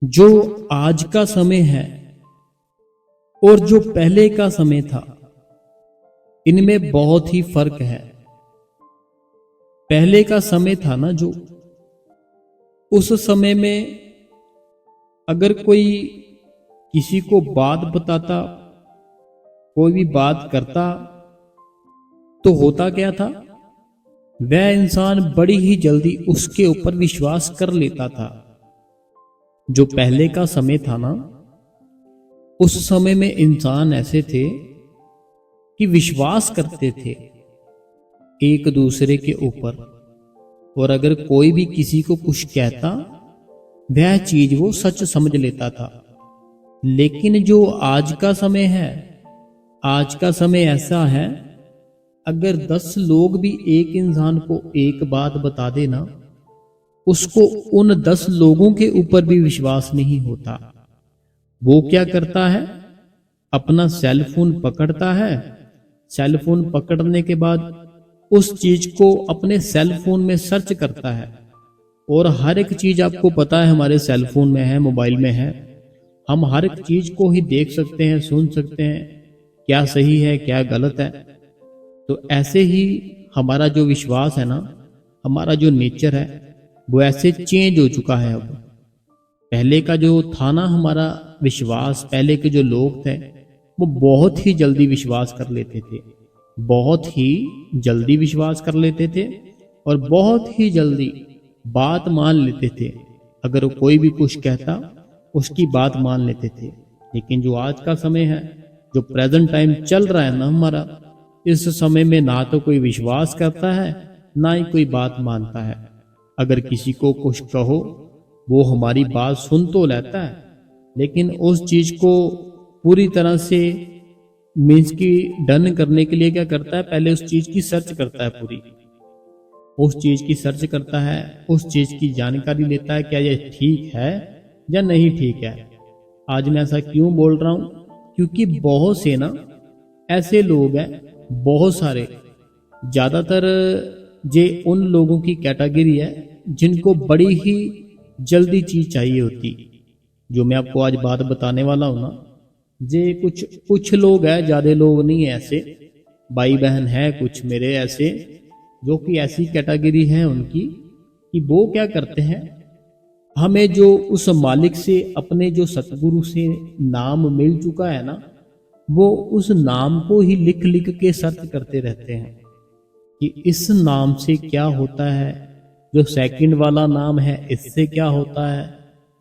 जो आज का समय है और जो पहले का समय था, इनमें बहुत ही फर्क है। पहले का समय था ना, जो उस समय में अगर कोई किसी को बात बताता, कोई भी बात करता, तो होता क्या था, वह इंसान बड़ी ही जल्दी उसके ऊपर विश्वास कर लेता था। जो पहले का समय था ना, उस समय में इंसान ऐसे थे कि विश्वास करते थे एक दूसरे के ऊपर, और अगर कोई भी किसी को कुछ कहता, वह चीज वो सच समझ लेता था। लेकिन जो आज का समय है, आज का समय ऐसा है, अगर 10 लोग भी एक इंसान को एक बात बता देना, उसको उन 10 लोगों के ऊपर भी विश्वास नहीं होता। वो क्या करता है, अपना सेल फोन पकड़ता है, सेल फोन पकड़ने के बाद उस चीज को अपने सेल फोन में सर्च करता है। और हर एक चीज आपको पता है हमारे सेल फोन में है, मोबाइल में है, हम हर एक चीज को ही देख सकते हैं, सुन सकते हैं, क्या सही है क्या गलत है। तो ऐसे ही हमारा जो विश्वास है ना, हमारा जो नेचर है, वो ऐसे चेंज हो चुका है। अब पहले का जो था ना हमारा विश्वास, पहले के जो लोग थे, वो बहुत ही जल्दी विश्वास कर लेते थे, बहुत ही जल्दी विश्वास कर लेते थे, और बहुत ही जल्दी बात मान लेते थे। अगर कोई भी कुछ कहता, उसकी बात मान लेते थे। लेकिन जो आज का समय है, जो प्रेजेंट टाइम चल रहा है ना हमारा, इस समय में ना तो कोई विश्वास करता है, ना ही कोई बात मानता है। अगर किसी को कुछ कहो, वो हमारी बात सुन तो लेता है, लेकिन उस चीज को पूरी तरह से मीन्स की डन करने के लिए क्या करता है, पहले उस चीज की सर्च करता है, पूरी उस चीज की सर्च करता है, उस चीज की जानकारी लेता है, क्या ये ठीक है या नहीं ठीक है। आज मैं ऐसा क्यों बोल रहा हूं, क्योंकि बहुत से ना ऐसे लोग हैं, बहुत सारे, ज्यादातर जे उन लोगों की कैटेगरी है जिनको बड़ी ही जल्दी चीज चाहिए होती। जो मैं आपको आज बात बताने वाला हूं ना, जे कुछ कुछ लोग हैं, ज्यादा लोग नहीं है, ऐसे भाई बहन है कुछ मेरे ऐसे, जो कि ऐसी कैटेगरी है उनकी, कि वो क्या करते हैं, हमें जो उस मालिक से, अपने जो सतगुरु से नाम मिल चुका है ना, वो उस नाम को ही लिख लिख के सर्च करते रहते हैं कि इस नाम से क्या होता है, जो सेकंड वाला नाम है इससे क्या होता है,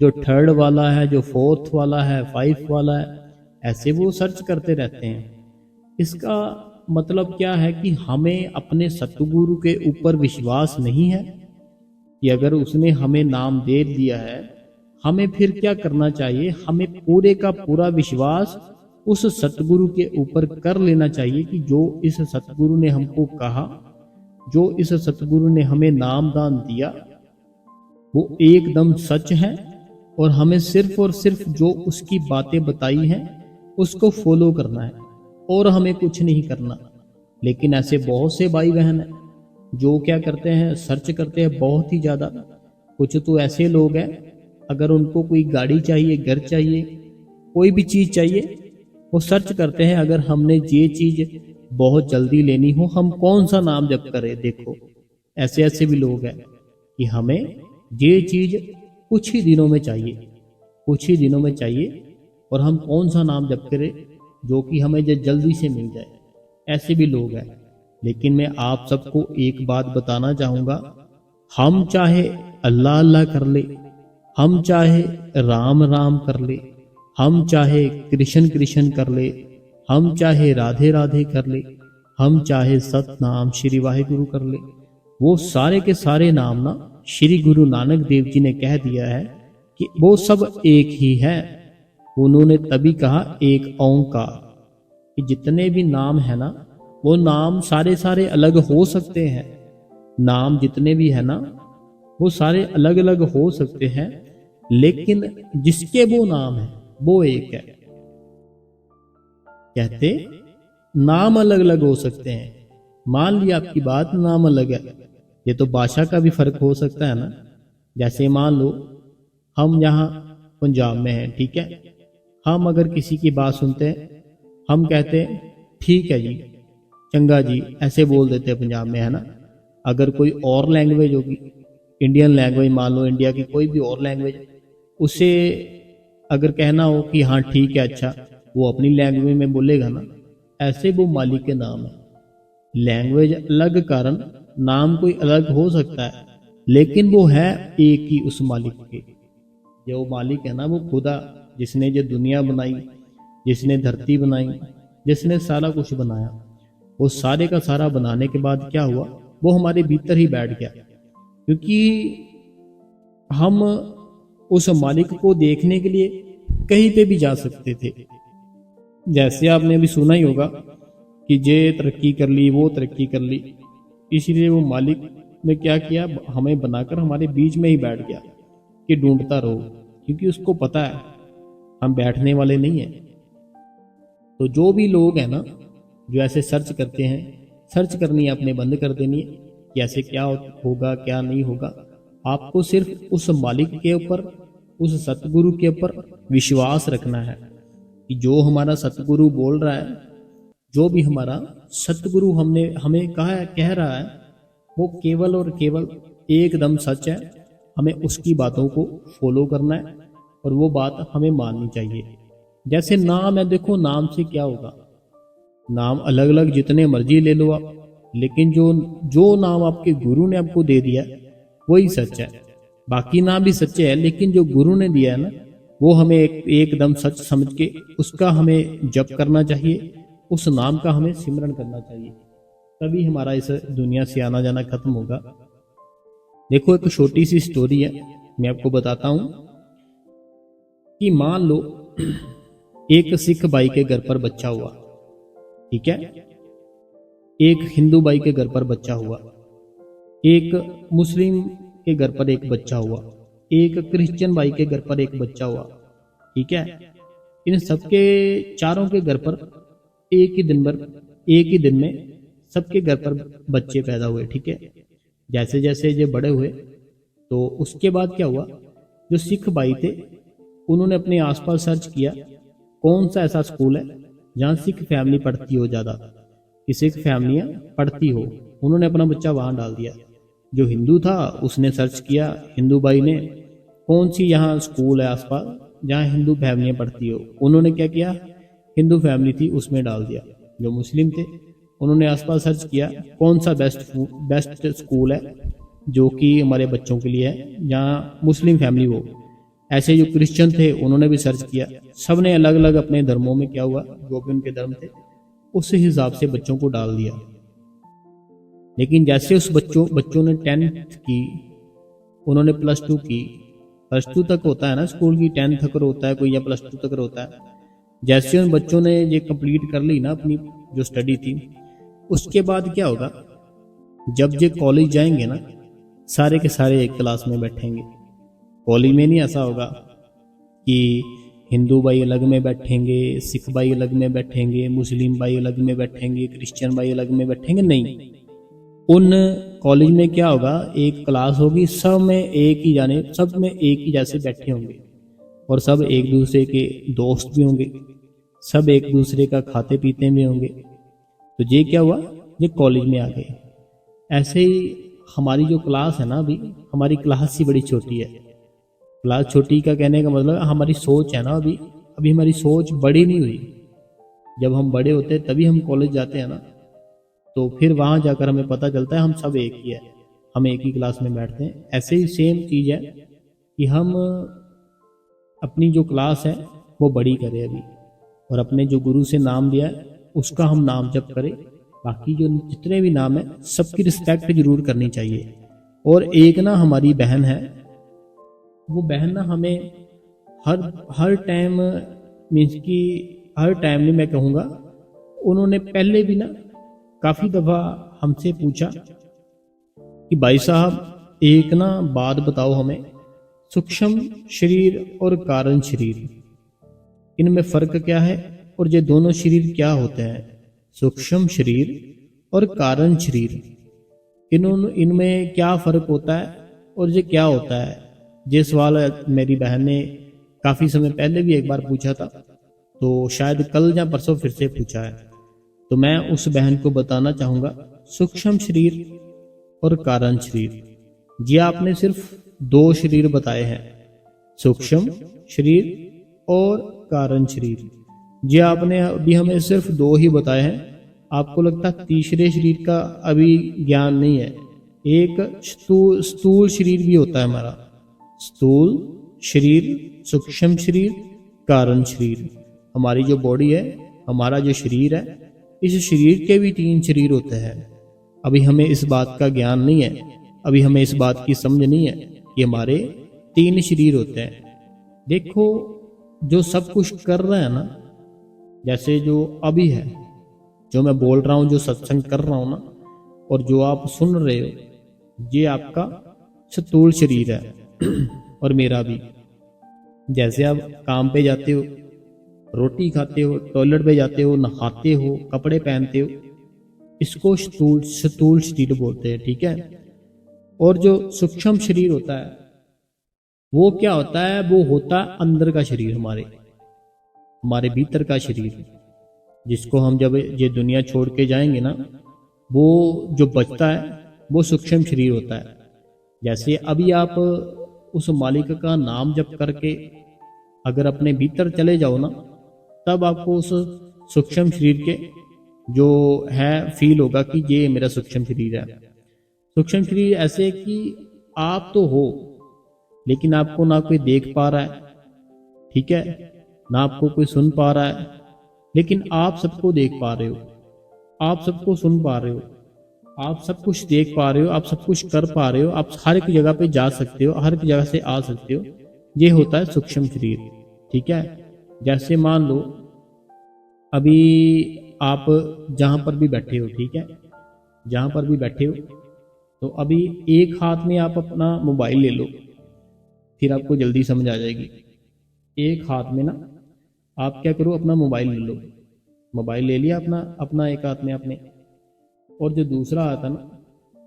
जो थर्ड वाला है, जो फोर्थ वाला है, 5 वाला है, ऐसे वो सर्च करते रहते हैं। इसका मतलब क्या है कि हमें अपने सतगुरु के ऊपर विश्वास नहीं है, कि अगर उसने हमें नाम दे दिया है, हमें फिर क्या करना चाहिए, हमें पूरे का पूरा विश्वास उस सतगुरु के ऊपर कर लेना चाहिए कि जो इस सतगुरु ने हमको कहा, जो इस सतगुरु ने हमें नाम दान दिया, वो एकदम सच है, और हमें सिर्फ और सिर्फ जो उसकी बातें बताई हैं उसको फॉलो करना है, और हमें कुछ नहीं करना। लेकिन ऐसे बहुत से भाई बहन हैं जो क्या करते हैं, सर्च करते हैं बहुत ही ज्यादा। कुछ तो ऐसे लोग हैं, अगर उनको कोई गाड़ी चाहिए, घर चाहिए, कोई भी चीज चाहिए, वो सर्च करते हैं, अगर हमने ये चीज बहुत जल्दी लेनी हो, हम कौन सा नाम जप करें। देखो ऐसे ऐसे भी लोग हैं कि हमें ये चीज कुछ ही दिनों में चाहिए, कुछ ही दिनों में चाहिए, और हम कौन सा नाम जप करें जो कि हमें जल्दी से मिल जाए। ऐसे भी लोग हैं। लेकिन मैं आप सबको एक बात बताना चाहूंगा, हम चाहे अल्लाह अल्लाह कर ले, हम चाहे राम राम कर ले, हम चाहे कृष्ण कृष्ण कर ले, हम चाहे राधे राधे कर ले, हम चाहे सतनाम श्री वाहिगुरु कर ले, वो सारे के सारे नाम ना श्री गुरु नानक देव जी ने कह दिया है कि वो सब एक ही है। उन्होंने तभी कहा एक ओंकार, कि जितने भी नाम है ना, वो नाम सारे सारे अलग हो सकते हैं, नाम जितने भी है ना वो सारे अलग अलग हो सकते हैं, लेकिन जिसके वो नाम है वो एक है। कहते नाम अलग अलग हो सकते हैं, मान लिया आपकी बात, नाम अलग है, ये तो भाषा का भी फर्क हो सकता है ना। जैसे मान लो हम यहाँ पंजाब में है, ठीक है। हम अगर किसी की बात सुनते हैं, हम कहते हैं ठीक है जी, चंगा जी, ऐसे बोल देते हैं पंजाब में, है ना। अगर कोई और लैंग्वेज होगी, इंडियन लैंग्वेज, मान लो इंडिया की कोई भी और लैंग्वेज, उसे अगर कहना हो कि हाँ ठीक है, अच्छा, वो अपनी लैंग्वेज में बोलेगा ना। ऐसे वो मालिक के नाम है। लैंग्वेज अलग कारण नाम कोई अलग हो सकता है, लेकिन वो है एक ही उस मालिक के। जो मालिक है ना, वो खुदा, जिसने ये दुनिया बनाई, जिसने धरती बनाई, जिसने सारा कुछ बनाया, वो सारे का सारा बनाने के बाद क्या हुआ, वो हमारे भीतर ही बैठ गया। क्योंकि हम उस मालिक को देखने के लिए कहीं पे भी जा सकते थे। जैसे आपने अभी सुना ही होगा कि ये तरक्की कर ली, वो तरक्की कर ली, इसलिए वो मालिक ने क्या किया, हमें बनाकर हमारे बीच में ही बैठ गया कि ढूंढता रहो, क्योंकि उसको पता है हम बैठने वाले नहीं हैं। तो जो भी लोग हैं ना, जो ऐसे सर्च करते हैं, सर्च करनी है अपने बंद कर देनी है कि ऐसे क्या होगा क्या नहीं होगा। आपको सिर्फ उस मालिक के ऊपर, उस सतगुरु के ऊपर विश्वास रखना है कि जो हमारा सतगुरु बोल रहा है, जो भी हमारा सतगुरु हमें कह रहा है, वो केवल और केवल एकदम सच है। हमें उसकी बातों को फॉलो करना है और वो बात हमें माननी चाहिए। जैसे नाम है, देखो नाम से क्या होगा, नाम अलग अलग जितने मर्जी ले लो आप, लेकिन जो नाम आपके गुरु ने आपको दे दिया वही सच है। बाकी नाम भी सच्चे है, लेकिन जो गुरु ने दिया है ना, वो हमें एकदम सच समझ के उसका हमें जप करना चाहिए, उस नाम का हमें सिमरन करना चाहिए, तभी हमारा इस दुनिया से आना जाना खत्म होगा। देखो एक छोटी सी स्टोरी है, मैं आपको बताता हूं कि मान लो एक सिख भाई के घर पर बच्चा हुआ, ठीक है, एक हिंदू भाई के घर पर बच्चा हुआ, एक मुस्लिम के घर पर एक बच्चा हुआ, एक क्रिश्चियन भाई के घर पर एक बच्चा हुआ, ठीक है। इन सबके चारों के घर पर एक ही दिन में सबके घर पर बच्चे पैदा हुए, ठीक है। जैसे जैसे ये बड़े हुए तो उसके बाद क्या हुआ, जो सिख भाई थे उन्होंने अपने आसपास सर्च किया कौन सा ऐसा स्कूल है जहाँ सिख फैमिली पढ़ती हो, ज़्यादा कि सिख फैमिलियाँ पढ़ती हो, उन्होंने अपना बच्चा वहाँ डाल दिया। जो हिंदू था उसने सर्च किया, हिंदू भाई ने, कौन सी यहाँ स्कूल है आसपास जहाँ हिंदू फैमिलियाँ पढ़ती हो, उन्होंने क्या किया, हिंदू फैमिली थी उसमें डाल दिया। जो मुस्लिम थे उन्होंने आसपास सर्च किया कौन सा बेस्ट स्कूल है जो कि हमारे बच्चों के लिए है, जहाँ मुस्लिम फैमिली हो। ऐसे जो क्रिश्चियन थे उन्होंने भी सर्च किया, सब ने अलग अलग अपने धर्मों में क्या हुआ, जो भी उनके धर्म थे उस हिसाब से बच्चों को डाल दिया। लेकिन जैसे उस बच्चों ने 10th की, उन्होंने +2 की, +2 तक होता है ना स्कूल की, 10th तक होता है कोई या +2 तक होता है। जैसे उन बच्चों ने ये कंप्लीट कर ली ना अपनी जो स्टडी थी, उसके बाद क्या होगा, जब ये कॉलेज जाएंगे ना, सारे के सारे एक क्लास में बैठेंगे। कॉलेज में नहीं ऐसा होगा कि हिंदू भाई अलग में बैठेंगे, सिख भाई अलग में बैठेंगे, मुस्लिम भाई अलग में बैठेंगे, क्रिश्चियन भाई अलग में बैठेंगे, नहीं। उन कॉलेज में क्या होगा, एक क्लास होगी, सब में एक ही जैसे बैठे होंगे और सब एक दूसरे के दोस्त भी होंगे, सब एक दूसरे का खाते पीते भी होंगे। तो ये क्या हुआ, ये कॉलेज में आ गए। ऐसे ही हमारी जो क्लास है ना, अभी हमारी क्लास ही बड़ी छोटी है। क्लास छोटी का कहने का मतलब हमारी सोच है ना, अभी हमारी सोच बड़ी नहीं हुई। जब हम बड़े होते हैं तभी हम कॉलेज जाते हैं ना, तो फिर वहाँ जाकर हमें पता चलता है हम सब एक ही है, हम एक ही क्लास में बैठते हैं। ऐसे ही सेम चीज़ है कि हम अपनी जो क्लास है वो बड़ी करें अभी, और अपने जो गुरु से नाम लिया है उसका हम नाम जप करें। बाकी जो जितने भी नाम है सबकी रिस्पेक्ट जरूर करनी चाहिए। और एक ना हमारी बहन है, वो बहन ना हमें हर टाइम, मीन्स कि हर टाइम नहीं मैं कहूँगा, उन्होंने पहले भी ना काफ़ी दफ़ा हमसे पूछा कि भाई साहब एक ना बात बताओ हमें, सूक्ष्म शरीर और कारण शरीर, इनमें फ़र्क क्या है और ये दोनों शरीर क्या होते हैं। सूक्ष्म शरीर और कारण शरीर, इनमें क्या फ़र्क होता है और ये क्या होता है। ये सवाल मेरी बहन ने काफ़ी समय पहले भी एक बार पूछा था, तो शायद कल या परसों फिर से पूछा है। तो मैं उस बहन को बताना चाहूँगा, सूक्ष्म शरीर और कारण शरीर। जी आपने सिर्फ 2 शरीर बताए हैं, सूक्ष्म शरीर और कारण शरीर। जी आपने अभी हमें सिर्फ 2 ही बताए हैं, आपको लगता है तीसरे शरीर का अभी ज्ञान नहीं है। एक स्थूल शरीर भी होता है हमारा, स्थूल शरीर, सूक्ष्म शरीर, कारण शरीर। हमारी जो बॉडी है, हमारा जो शरीर है, इस शरीर के भी 3 शरीर होते हैं। अभी हमें इस बात का ज्ञान नहीं है, अभी हमें इस बात की समझ नहीं है कि हमारे 3 शरीर होते हैं। देखो, जो सब कुछ कर रहा है ना, जैसे जो अभी है, जो मैं बोल रहा हूँ, जो सत्संग कर रहा हूँ ना, और जो आप सुन रहे हो, ये आपका स्थूल शरीर है और मेरा भी। जैसे आप काम पे जाते हो, रोटी खाते हो, टॉयलेट पे जाते हो, नहाते हो, कपड़े पहनते हो, इसको स्थूल शरीर बोलते हैं, ठीक है। और जो सूक्ष्म शरीर होता है वो क्या होता है, वो होता है अंदर का शरीर, हमारे भीतर का शरीर, जिसको हम जब ये दुनिया छोड़ के जाएंगे ना, वो जो बचता है वो सूक्ष्म शरीर होता है। जैसे अभी आप उस मालिक का नाम जप करके अगर अपने भीतर चले जाओ ना, तब आपको उस सूक्ष्म शरीर के जो है फील होगा कि ये मेरा सूक्ष्म शरीर है। सूक्ष्म शरीर ऐसे कि आप तो हो, लेकिन आपको ना कोई देख पा रहा है, ठीक है, ना आपको कोई सुन पा रहा है, लेकिन आप सबको देख पा रहे हो, आप सबको सुन पा रहे हो, आप सब कुछ देख पा रहे हो, आप सब कुछ कर पा रहे हो, आप हर एक जगह पे जा सकते हो, हर एक जगह से आ सकते हो। ये होता है सूक्ष्म शरीर, ठीक है। जैसे मान लो अभी आप जहां पर भी बैठे हो, ठीक है, जहां पर भी बैठे हो, तो अभी एक हाथ में आप अपना मोबाइल ले लो, फिर आपको जल्दी समझ आ जाएगी। एक हाथ में ना आप क्या करो, अपना मोबाइल ले लो, मोबाइल ले लिया अपना अपना एक हाथ में आपने, और जो दूसरा हाथ है ना,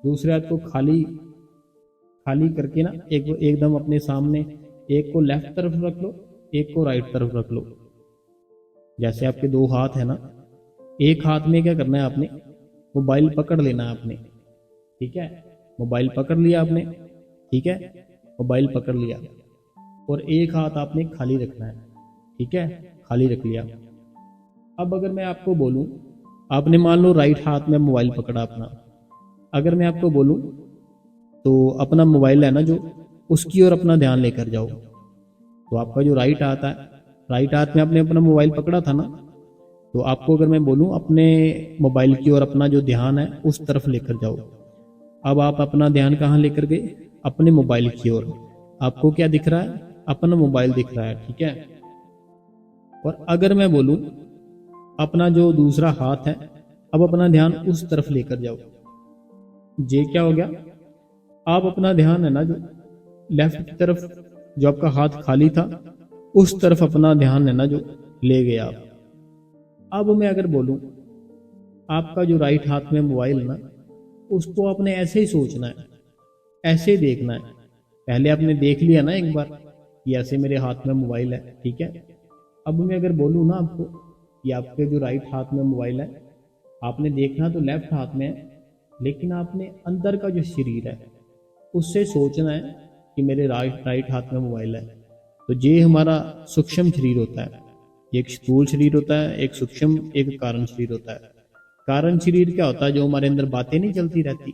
दूसरे हाथ को खाली खाली करके ना एकदम अपने सामने, एक को लेफ्ट तरफ रख लो, एक को राइट तरफ रख लो। जैसे आपके 2 हाथ है ना, एक हाथ में क्या करना है आपने, मोबाइल पकड़ लेना है आपने, ठीक है, मोबाइल पकड़ लिया आपने, ठीक है, मोबाइल पकड़ लिया, और एक हाथ आपने खाली रखना है, ठीक है, खाली रख लिया। अब अगर मैं आपको बोलूं, आपने मान लो राइट हाथ में मोबाइल पकड़ा अपना, अगर मैं आपको बोलूं तो अपना मोबाइल है ना जो, उसकी ओर अपना ध्यान लेकर जाओ, तो आपका जो राइट हाथ है, राइट हाथ में आपने अपना मोबाइल पकड़ा था ना, तो आपको अगर मैं बोलूं अपने मोबाइल की ओर अपना जो ध्यान है उस तरफ लेकर जाओ। अब आप अपना ध्यान कहाँ लेकर गए, अपने मोबाइल की ओर। आपको क्या दिख रहा है, अपना मोबाइल दिख रहा है, ठीक है। और अगर मैं बोलूं अपना जो दूसरा हाथ है, अब अपना ध्यान उस तरफ लेकर जाओ, ये क्या हो गया, आप अपना ध्यान है ना जो लेफ्ट की तरफ, जो आपका हाथ खाली था, उस तरफ अपना ध्यान है ना जो ले गए आप। अब मैं अगर बोलूं आपका जो राइट हाथ में मोबाइल है ना, उसको आपने ऐसे ही सोचना है, ऐसे देखना है। पहले आपने देख लिया ना एक बार कि ऐसे मेरे हाथ में मोबाइल है, ठीक है। अब मैं अगर बोलूँ ना आपको कि आपके जो राइट हाथ में मोबाइल है, आपने देखना तो लेफ्ट हाथ में है, लेकिन आपने अंदर का जो शरीर है उससे सोचना है कि मेरे राइट हाथ में मोबाइल है। तो ये हमारा सूक्ष्म शरीर होता है, एक स्थूल शरीर होता है, एक सूक्ष्म, एक कारण शरीर होता है। कारण शरीर क्या होता है, जो हमारे अंदर बातें नहीं चलती रहती,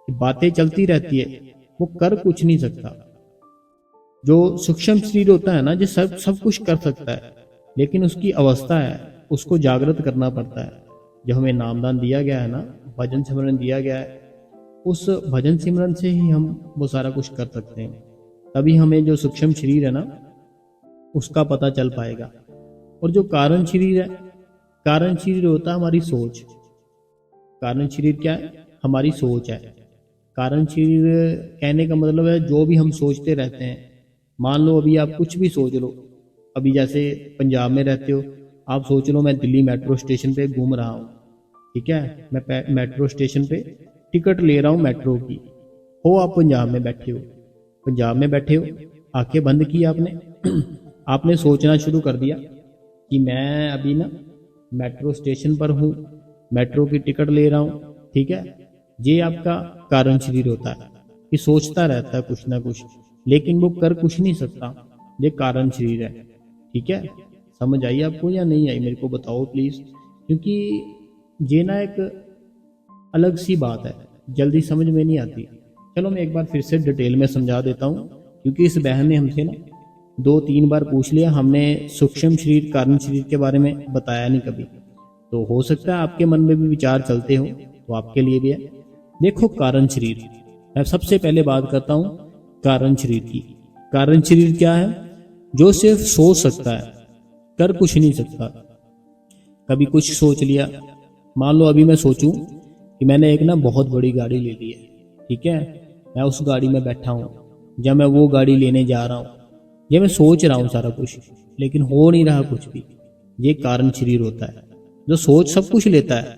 बातें चलती रहती है, वो कर कुछ नहीं सकता। जो सूक्ष्म शरीर होता है ना, जो सब कुछ कर सकता है, लेकिन उसकी अवस्था है, उसको जागृत करना पड़ता है। जो हमें नामदान दिया गया है ना, भजन सिमरन दिया गया है, उस भजन सिमरन से ही हम वो सारा कुछ कर सकते हैं। तभी हमें जो सूक्ष्म शरीर है ना उसका पता चल पाएगा। और जो कारण शरीर है, कारण शरीर होता है हमारी सोच। कारण शरीर क्या है, हमारी सोच है। कारण शरीर कहने का मतलब है जो भी हम सोचते रहते हैं। मान लो अभी आप कुछ भी सोच लो, अभी जैसे पंजाब में रहते हो, आप सोच लो मैं दिल्ली मेट्रो स्टेशन पे घूम रहा हूँ, ठीक है, मैं मेट्रो स्टेशन पे टिकट ले रहा हूँ मेट्रो की। हो आप पंजाब में बैठे हो, पंजाब में बैठे हो, आंखें बंद की आपने आपने सोचना शुरू कर दिया कि मैं अभी ना मेट्रो स्टेशन पर हूँ, मेट्रो की टिकट ले रहा हूँ, ठीक है। ये आपका कारण शरीर होता है कि सोचता रहता है कुछ ना कुछ, लेकिन वो कर कुछ नहीं सकता। ये कारण शरीर है, ठीक है। समझ आई आपको या नहीं आई, मेरे को बताओ प्लीज, क्योंकि ये ना एक अलग सी बात है, जल्दी समझ में नहीं आती। चलो मैं एक बार फिर से डिटेल में समझा देता हूँ, क्योंकि इस बहन ने हमसे ना 2-3 बार पूछ लिया, हमने सूक्ष्म शरीर कारण शरीर के बारे में बताया नहीं कभी। तो हो सकता है आपके मन में भी विचार चलते हो, तो आपके लिए भी है। देखो कारण शरीर, मैं सबसे पहले बात करता हूँ कारण शरीर की। कारण शरीर क्या है? जो सिर्फ सोच सकता है, कर कुछ नहीं सकता। कभी कुछ सोच लिया, मान लो अभी मैं सोचूं कि मैंने एक ना बहुत बड़ी गाड़ी ले ली है, ठीक है। मैं उस गाड़ी में बैठा हूँ, जब मैं वो गाड़ी लेने जा रहा हूँ, ये मैं सोच रहा हूँ सारा कुछ, लेकिन हो नहीं रहा कुछ भी। ये कारण शरीर होता है जो सोच सब कुछ लेता है।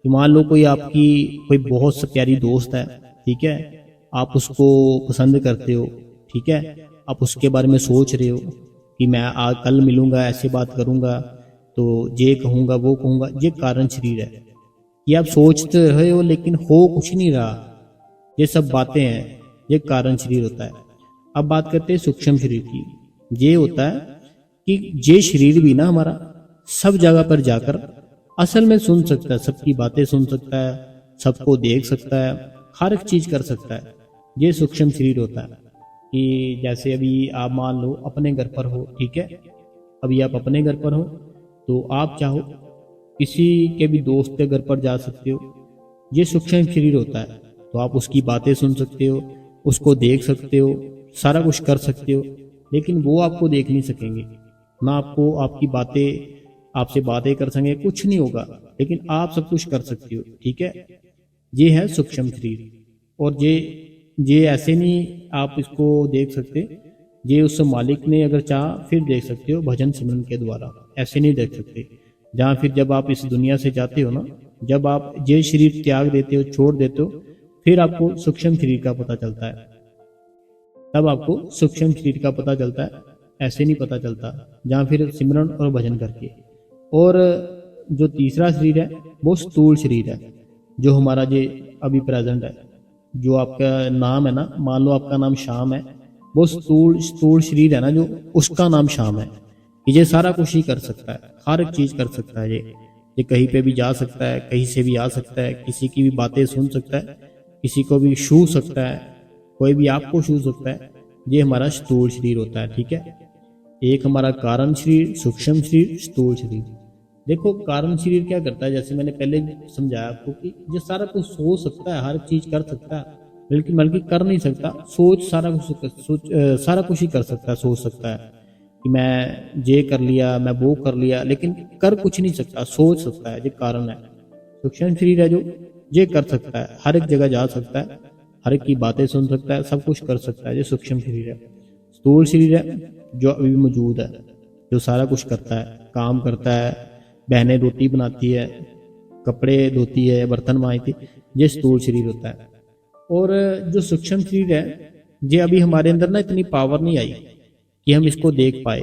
कि मान लो कोई आपकी कोई बहुत प्यारी दोस्त है, ठीक है, आप उसको पसंद करते हो, ठीक है, आप उसके बारे में सोच रहे हो कि मैं आज कल मिलूंगा, ऐसे बात करूंगा, तो ये कहूंगा वो कहूंगा। ये कारण शरीर है। ये आप सोचते रहे हो लेकिन हो कुछ नहीं रहा, ये सब बातें हैं, ये कारण शरीर होता है। अब बात करते हैं सूक्ष्म शरीर की। ये होता है कि ये शरीर भी ना हमारा सब जगह पर जाकर असल में सुन सकता है, सबकी बातें सुन सकता है, सबको देख सकता है, हर एक चीज कर सकता है। ये सूक्ष्म शरीर होता है। कि जैसे अभी आप मान लो अपने घर पर हो, ठीक है, अभी आप अपने घर पर हो, तो आप चाहो किसी के भी दोस्त के घर पर जा सकते हो। ये सूक्ष्म शरीर होता है। तो आप उसकी बातें सुन सकते हो, उसको देख सकते हो, सारा कुछ कर सकते हो, लेकिन वो आपको देख नहीं सकेंगे, ना आपको आपकी बातें आपसे बातें कर सकेंगे, कुछ नहीं होगा, लेकिन आप सब कुछ कर सकते हो, ठीक है। ये है सूक्ष्म शरीर। और ये ऐसे नहीं आप इसको देख सकते, ये उस मालिक ने अगर चाहा फिर देख सकते हो भजन सिमरन के द्वारा, ऐसे नहीं देख सकते। जहाँ फिर जब आप इस दुनिया से जाते हो ना, जब आप ये शरीर त्याग देते हो, छोड़ देते हो, फिर आपको सूक्ष्म शरीर का पता चलता है। तब आपको सूक्ष्म शरीर का पता चलता है, ऐसे नहीं पता चलता, जहाँ फिर सिमरन और भजन करके। और जो तीसरा शरीर है वो स्थूल शरीर है, जो हमारा ये अभी प्रेजेंट है। जो आपका नाम है ना, मान लो आपका नाम श्याम है, वो स्थूल स्थूल शरीर है ना, जो उसका नाम श्याम है। ये सारा कुछ ही कर सकता है, हर एक चीज कर सकता है। ये कहीं पे भी जा सकता है, कहीं से भी आ सकता है, किसी की भी बातें सुन सकता है, किसी को भी छू सकता है, कोई भी आपको छू सकता है। ये हमारा स्थूल शरीर होता है, ठीक है। एक हमारा कारण शरीर, सूक्ष्म शरीर, स्थूल शरीर। देखो कारण शरीर क्या करता है, जैसे मैंने पहले समझाया आपको कि ये सारा कुछ सोच सकता है, हर चीज कर सकता है, बल्कि कर नहीं सकता। सोच सारा कुछ ही कर सकता है, सोच सकता है कि मैं ये कर लिया, मैं वो कर लिया, लेकिन कर कुछ नहीं सकता, सोच सकता है। ये कारण है। सूक्ष्म शरीर है जो ये कर सकता है, हर एक जगह जा सकता है, हर एक की बातें सुन सकता है, सब कुछ कर सकता है। ये सूक्ष्म शरीर है। स्थूल शरीर है जो अभी मौजूद है, जो सारा कुछ करता है, काम करता है, बहनें रोटी बनाती है, कपड़े धोती है, बर्तन मांजती, ये स्थूल शरीर होता है। और जो सूक्ष्म शरीर है, ये अभी हमारे अंदर ना इतनी पावर नहीं आई कि हम इसको देख पाए।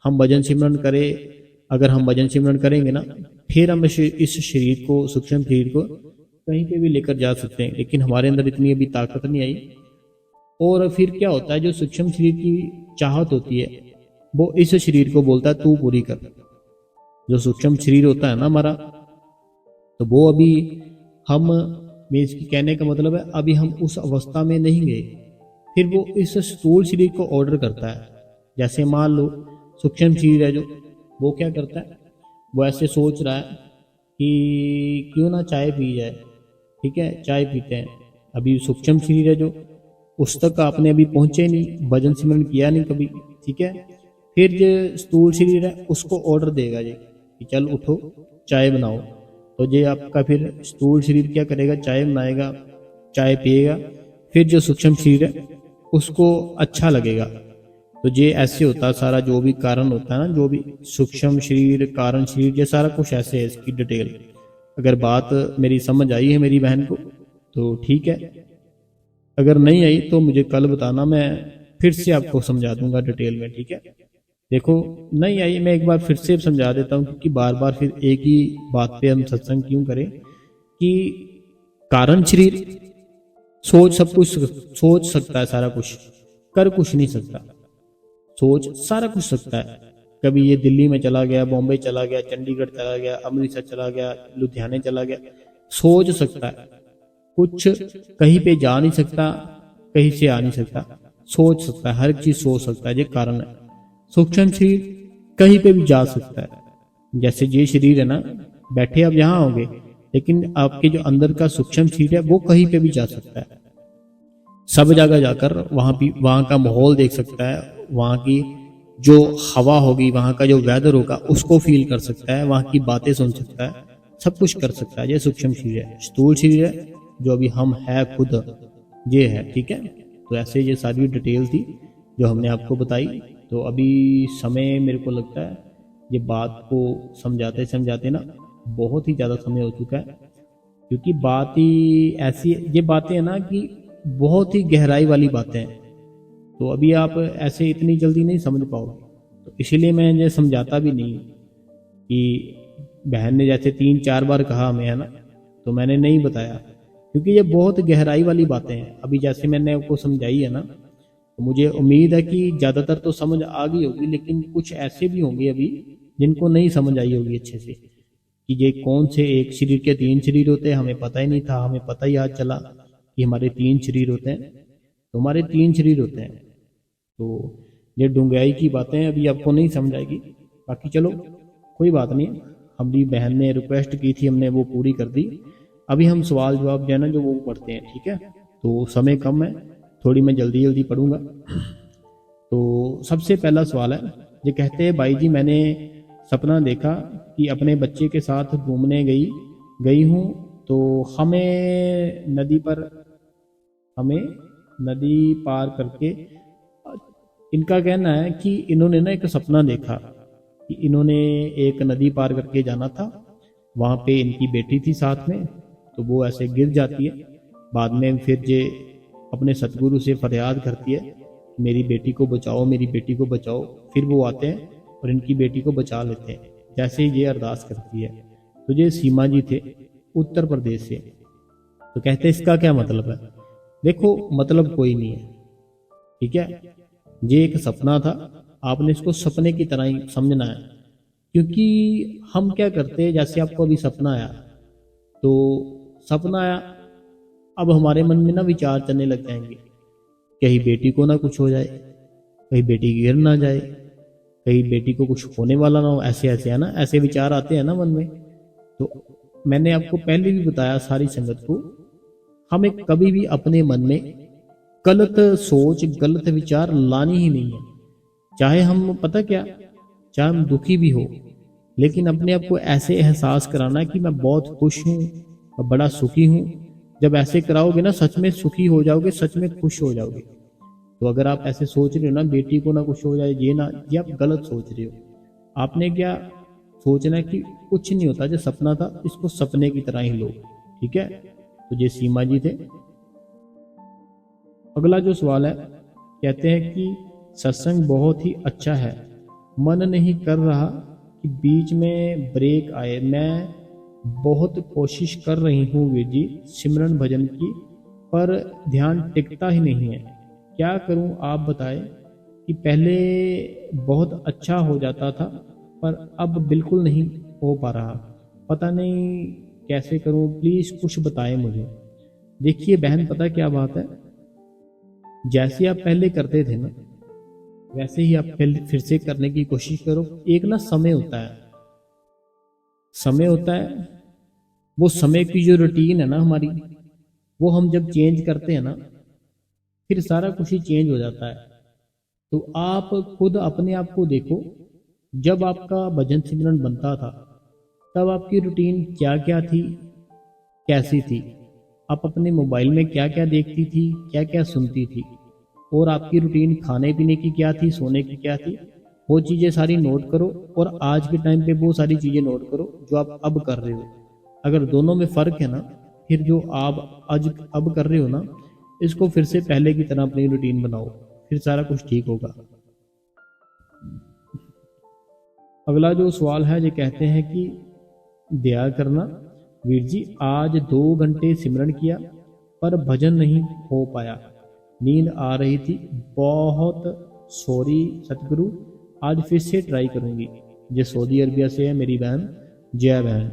हम भजन सिमरन करें, अगर हम भजन सिमरन करेंगे ना, फिर हम इस शरीर को, सूक्ष्म शरीर को कहीं पे भी लेकर जा सकते हैं, लेकिन हमारे अंदर इतनी अभी ताकत नहीं आई। और फिर क्या होता है, जो सूक्ष्म शरीर की चाहत होती है, वो इस शरीर को बोलता है तू पूरी कर। जो सूक्ष्म शरीर होता है ना हमारा, तो वो अभी हम, मीन्स की कहने का मतलब है अभी हम उस अवस्था में नहीं गए। फिर वो इस स्थूल शरीर को ऑर्डर करता है। जैसे मान लो सूक्ष्म शरीर है जो, वो क्या करता है, वो ऐसे सोच रहा है कि क्यों ना चाय पी जाए, ठीक है, चाय पीते हैं। अभी सूक्ष्म शरीर है जो, उस तक आपने अभी पहुंचे नहीं, भजन सिमरन किया नहीं कभी, ठीक है। फिर जो स्थूल शरीर है उसको ऑर्डर देगा ये कि चल उठो चाय बनाओ। तो ये आपका फिर स्थूल शरीर क्या करेगा, चाय बनाएगा, चाय पिएगा। फिर जो सूक्ष्म शरीर है उसको अच्छा लगेगा। तो ये ऐसे होता है सारा, जो भी कारण होता है ना, जो भी सूक्ष्म शरीर, कारण शरीर, ये सारा कुछ ऐसे है। इसकी डिटेल अगर बात मेरी समझ आई है मेरी बहन को तो ठीक है, अगर नहीं आई तो मुझे कल बताना, मैं फिर से आपको समझा दूंगा डिटेल में, ठीक है। देखो, नहीं आई, मैं एक बार फिर से समझा देता हूँ, क्योंकि बार बार फिर एक ही बात पे हम सत्संग क्यों करें। कि कारण शरीर सोच सब कुछ सोच सकता है, सारा कुछ कर कुछ नहीं सकता। सोच सारा कुछ सकता है। कभी ये दिल्ली में चला गया, बॉम्बे चला गया, चंडीगढ़ चला गया, अमृतसर चला गया, लुधियाने चला गया, सोच सकता है। कुछ कहीं पे जा नहीं सकता, कहीं से आ नहीं सकता, सोच सकता है, हर चीज सोच सकता है। ये कारण है। सूक्ष्म शरीर कहीं पे भी जा सकता है। जैसे ये शरीर है ना, बैठे आप यहाँ होंगे, लेकिन आपके जो अंदर का सूक्ष्म शरीर है वो कहीं पे भी जा सकता है। सब जगह जाकर वहां का माहौल देख सकता है, वहां की जो हवा होगी, वहां का जो वेदर होगा उसको फील कर सकता है, वहां की बातें सुन सकता है, सब कुछ कर सकता है। ये सूक्ष्म शरीर है। स्थूल शरीर है जो अभी हम है खुद, ये है। ठीक है, तो ऐसे ये सारी डिटेल थी जो हमने आपको बताई। तो अभी समय मेरे को लगता है ये बात को समझाते समझाते ना बहुत ही ज़्यादा समय हो चुका है, क्योंकि बात ही ऐसी, ये बातें है ना कि बहुत ही गहराई वाली बातें हैं। तो अभी आप ऐसे इतनी जल्दी नहीं समझ पाओगे, तो इसीलिए मैं ये समझाता भी नहीं कि बहन ने जैसे 3-4 बार कहा हमें, है ना, तो मैंने नहीं बताया, क्योंकि ये बहुत गहराई वाली बातें हैं। अभी जैसे मैंने आपको समझाई है ना, तो मुझे उम्मीद है कि ज़्यादातर तो समझ आ गई होगी, लेकिन कुछ ऐसे भी होंगे अभी जिनको नहीं समझ आई होगी अच्छे से, कि ये कौन से एक शरीर के 3 शरीर होते हैं, हमें पता ही नहीं था। हमें पता ही आज चला कि हमारे 3 शरीर होते हैं। तो हमारे 3 शरीर होते हैं। तो ये डूंघाई की बातें अभी आपको नहीं समझ आएगी। बाकी चलो कोई बात नहीं, हमारी बहन ने रिक्वेस्ट की थी, हमने वो पूरी कर दी। अभी हम सवाल जवाब जो है ना जो वो पढ़ते हैं। ठीक है, तो समय कम है, थोड़ी मैं जल्दी जल्दी पढ़ूंगा। तो सबसे पहला सवाल है, ये कहते हैं भाई जी मैंने सपना देखा कि अपने बच्चे के साथ घूमने गई हूँ, तो हमें नदी पार करके, इनका कहना है कि इन्होंने ना एक सपना देखा कि इन्होंने एक नदी पार करके जाना था। वहां पे इनकी बेटी थी साथ में, तो वो ऐसे गिर जाती है। बाद में फिर ये अपने सतगुरु से फरियाद करती है, मेरी बेटी को बचाओ, मेरी बेटी को बचाओ। फिर वो आते हैं और इनकी बेटी को बचा लेते हैं। जैसे ही ये अरदास करती है, तो ये सीमा जी थे उत्तर प्रदेश से। तो कहते हैं इसका क्या मतलब है। देखो, मतलब कोई नहीं है। ठीक है, ये एक सपना था, आपने इसको सपने की तरह ही समझना है। क्योंकि हम क्या करते हैं, जैसे आपको अभी सपना आया, तो सपना आया, अब हमारे मन में ना विचार चलने लग जाएंगे, कहीं बेटी को ना कुछ हो जाए, कहीं बेटी गिर ना जाए, कहीं बेटी को कुछ होने वाला ना हो, ऐसे ऐसे है ना, ऐसे विचार आते हैं ना मन में। तो मैंने आपको पहले भी बताया सारी संगत को, हमें कभी भी अपने मन में गलत सोच, गलत विचार लानी ही नहीं है। चाहे हम, पता क्या, चाहे हम दुखी भी हो, लेकिन अपने आप को ऐसे एहसास कराना कि मैं बहुत खुश हूँ, मैं बड़ा सुखी हूँ। जब ऐसे कराओगे ना, सच में सुखी हो जाओगे, सच में खुश हो जाओगे। तो अगर आप ऐसे सोच रहे हो ना, बेटी को ना कुछ हो जाए, ये ना, ये आप गलत सोच रहे हो। आपने क्या सोचना है कि कुछ नहीं होता, जो सपना था इसको सपने की तरह ही लो। ठीक है, तो ये सीमा जी थे। अगला जो सवाल है, कहते हैं कि सत्संग बहुत ही अच्छा है, मन नहीं कर रहा कि बीच में ब्रेक आए। मैं बहुत कोशिश कर रही हूँ वीर जी सिमरन भजन की, पर ध्यान टिकता ही नहीं है। क्या करूँ आप बताएं कि पहले बहुत अच्छा हो जाता था, पर अब बिल्कुल नहीं हो पा रहा। पता नहीं कैसे करूँ, प्लीज़ कुछ बताएं मुझे। देखिए बहन, पता क्या बात है, जैसे आप पहले करते थे ना, वैसे ही आप फिर से करने की कोशिश करो। एक ना समय होता है, समय होता है, वो समय की जो रूटीन है ना हमारी, वो हम जब चेंज करते हैं ना, फिर सारा कुछ ही चेंज हो जाता है। तो आप खुद अपने आप को देखो, जब आपका भजन सिमरन बनता था, तब आपकी रूटीन क्या क्या थी, कैसी थी, आप अपने मोबाइल में क्या क्या देखती थी, क्या क्या सुनती थी, और आपकी रूटीन खाने पीने की क्या थी, सोने की क्या थी। वो चीज़ें सारी नोट करो, और आज के टाइम पे वो सारी चीज़ें नोट करो जो आप अब कर रहे हो। अगर दोनों में फ़र्क है ना, फिर जो आप आज अब कर रहे हो ना, इसको फिर से पहले की तरह अपनी रूटीन बनाओ, फिर सारा कुछ ठीक होगा। अगला जो सवाल है ये कहते हैं कि दया करना वीर जी, आज 2 घंटे सिमरन किया पर भजन नहीं हो पाया, नींद आ रही थी, बहुत सॉरी सतगुरु, आज फिर से ट्राई करूंगी। ये सऊदी अरबिया से है मेरी बहन जय बहन।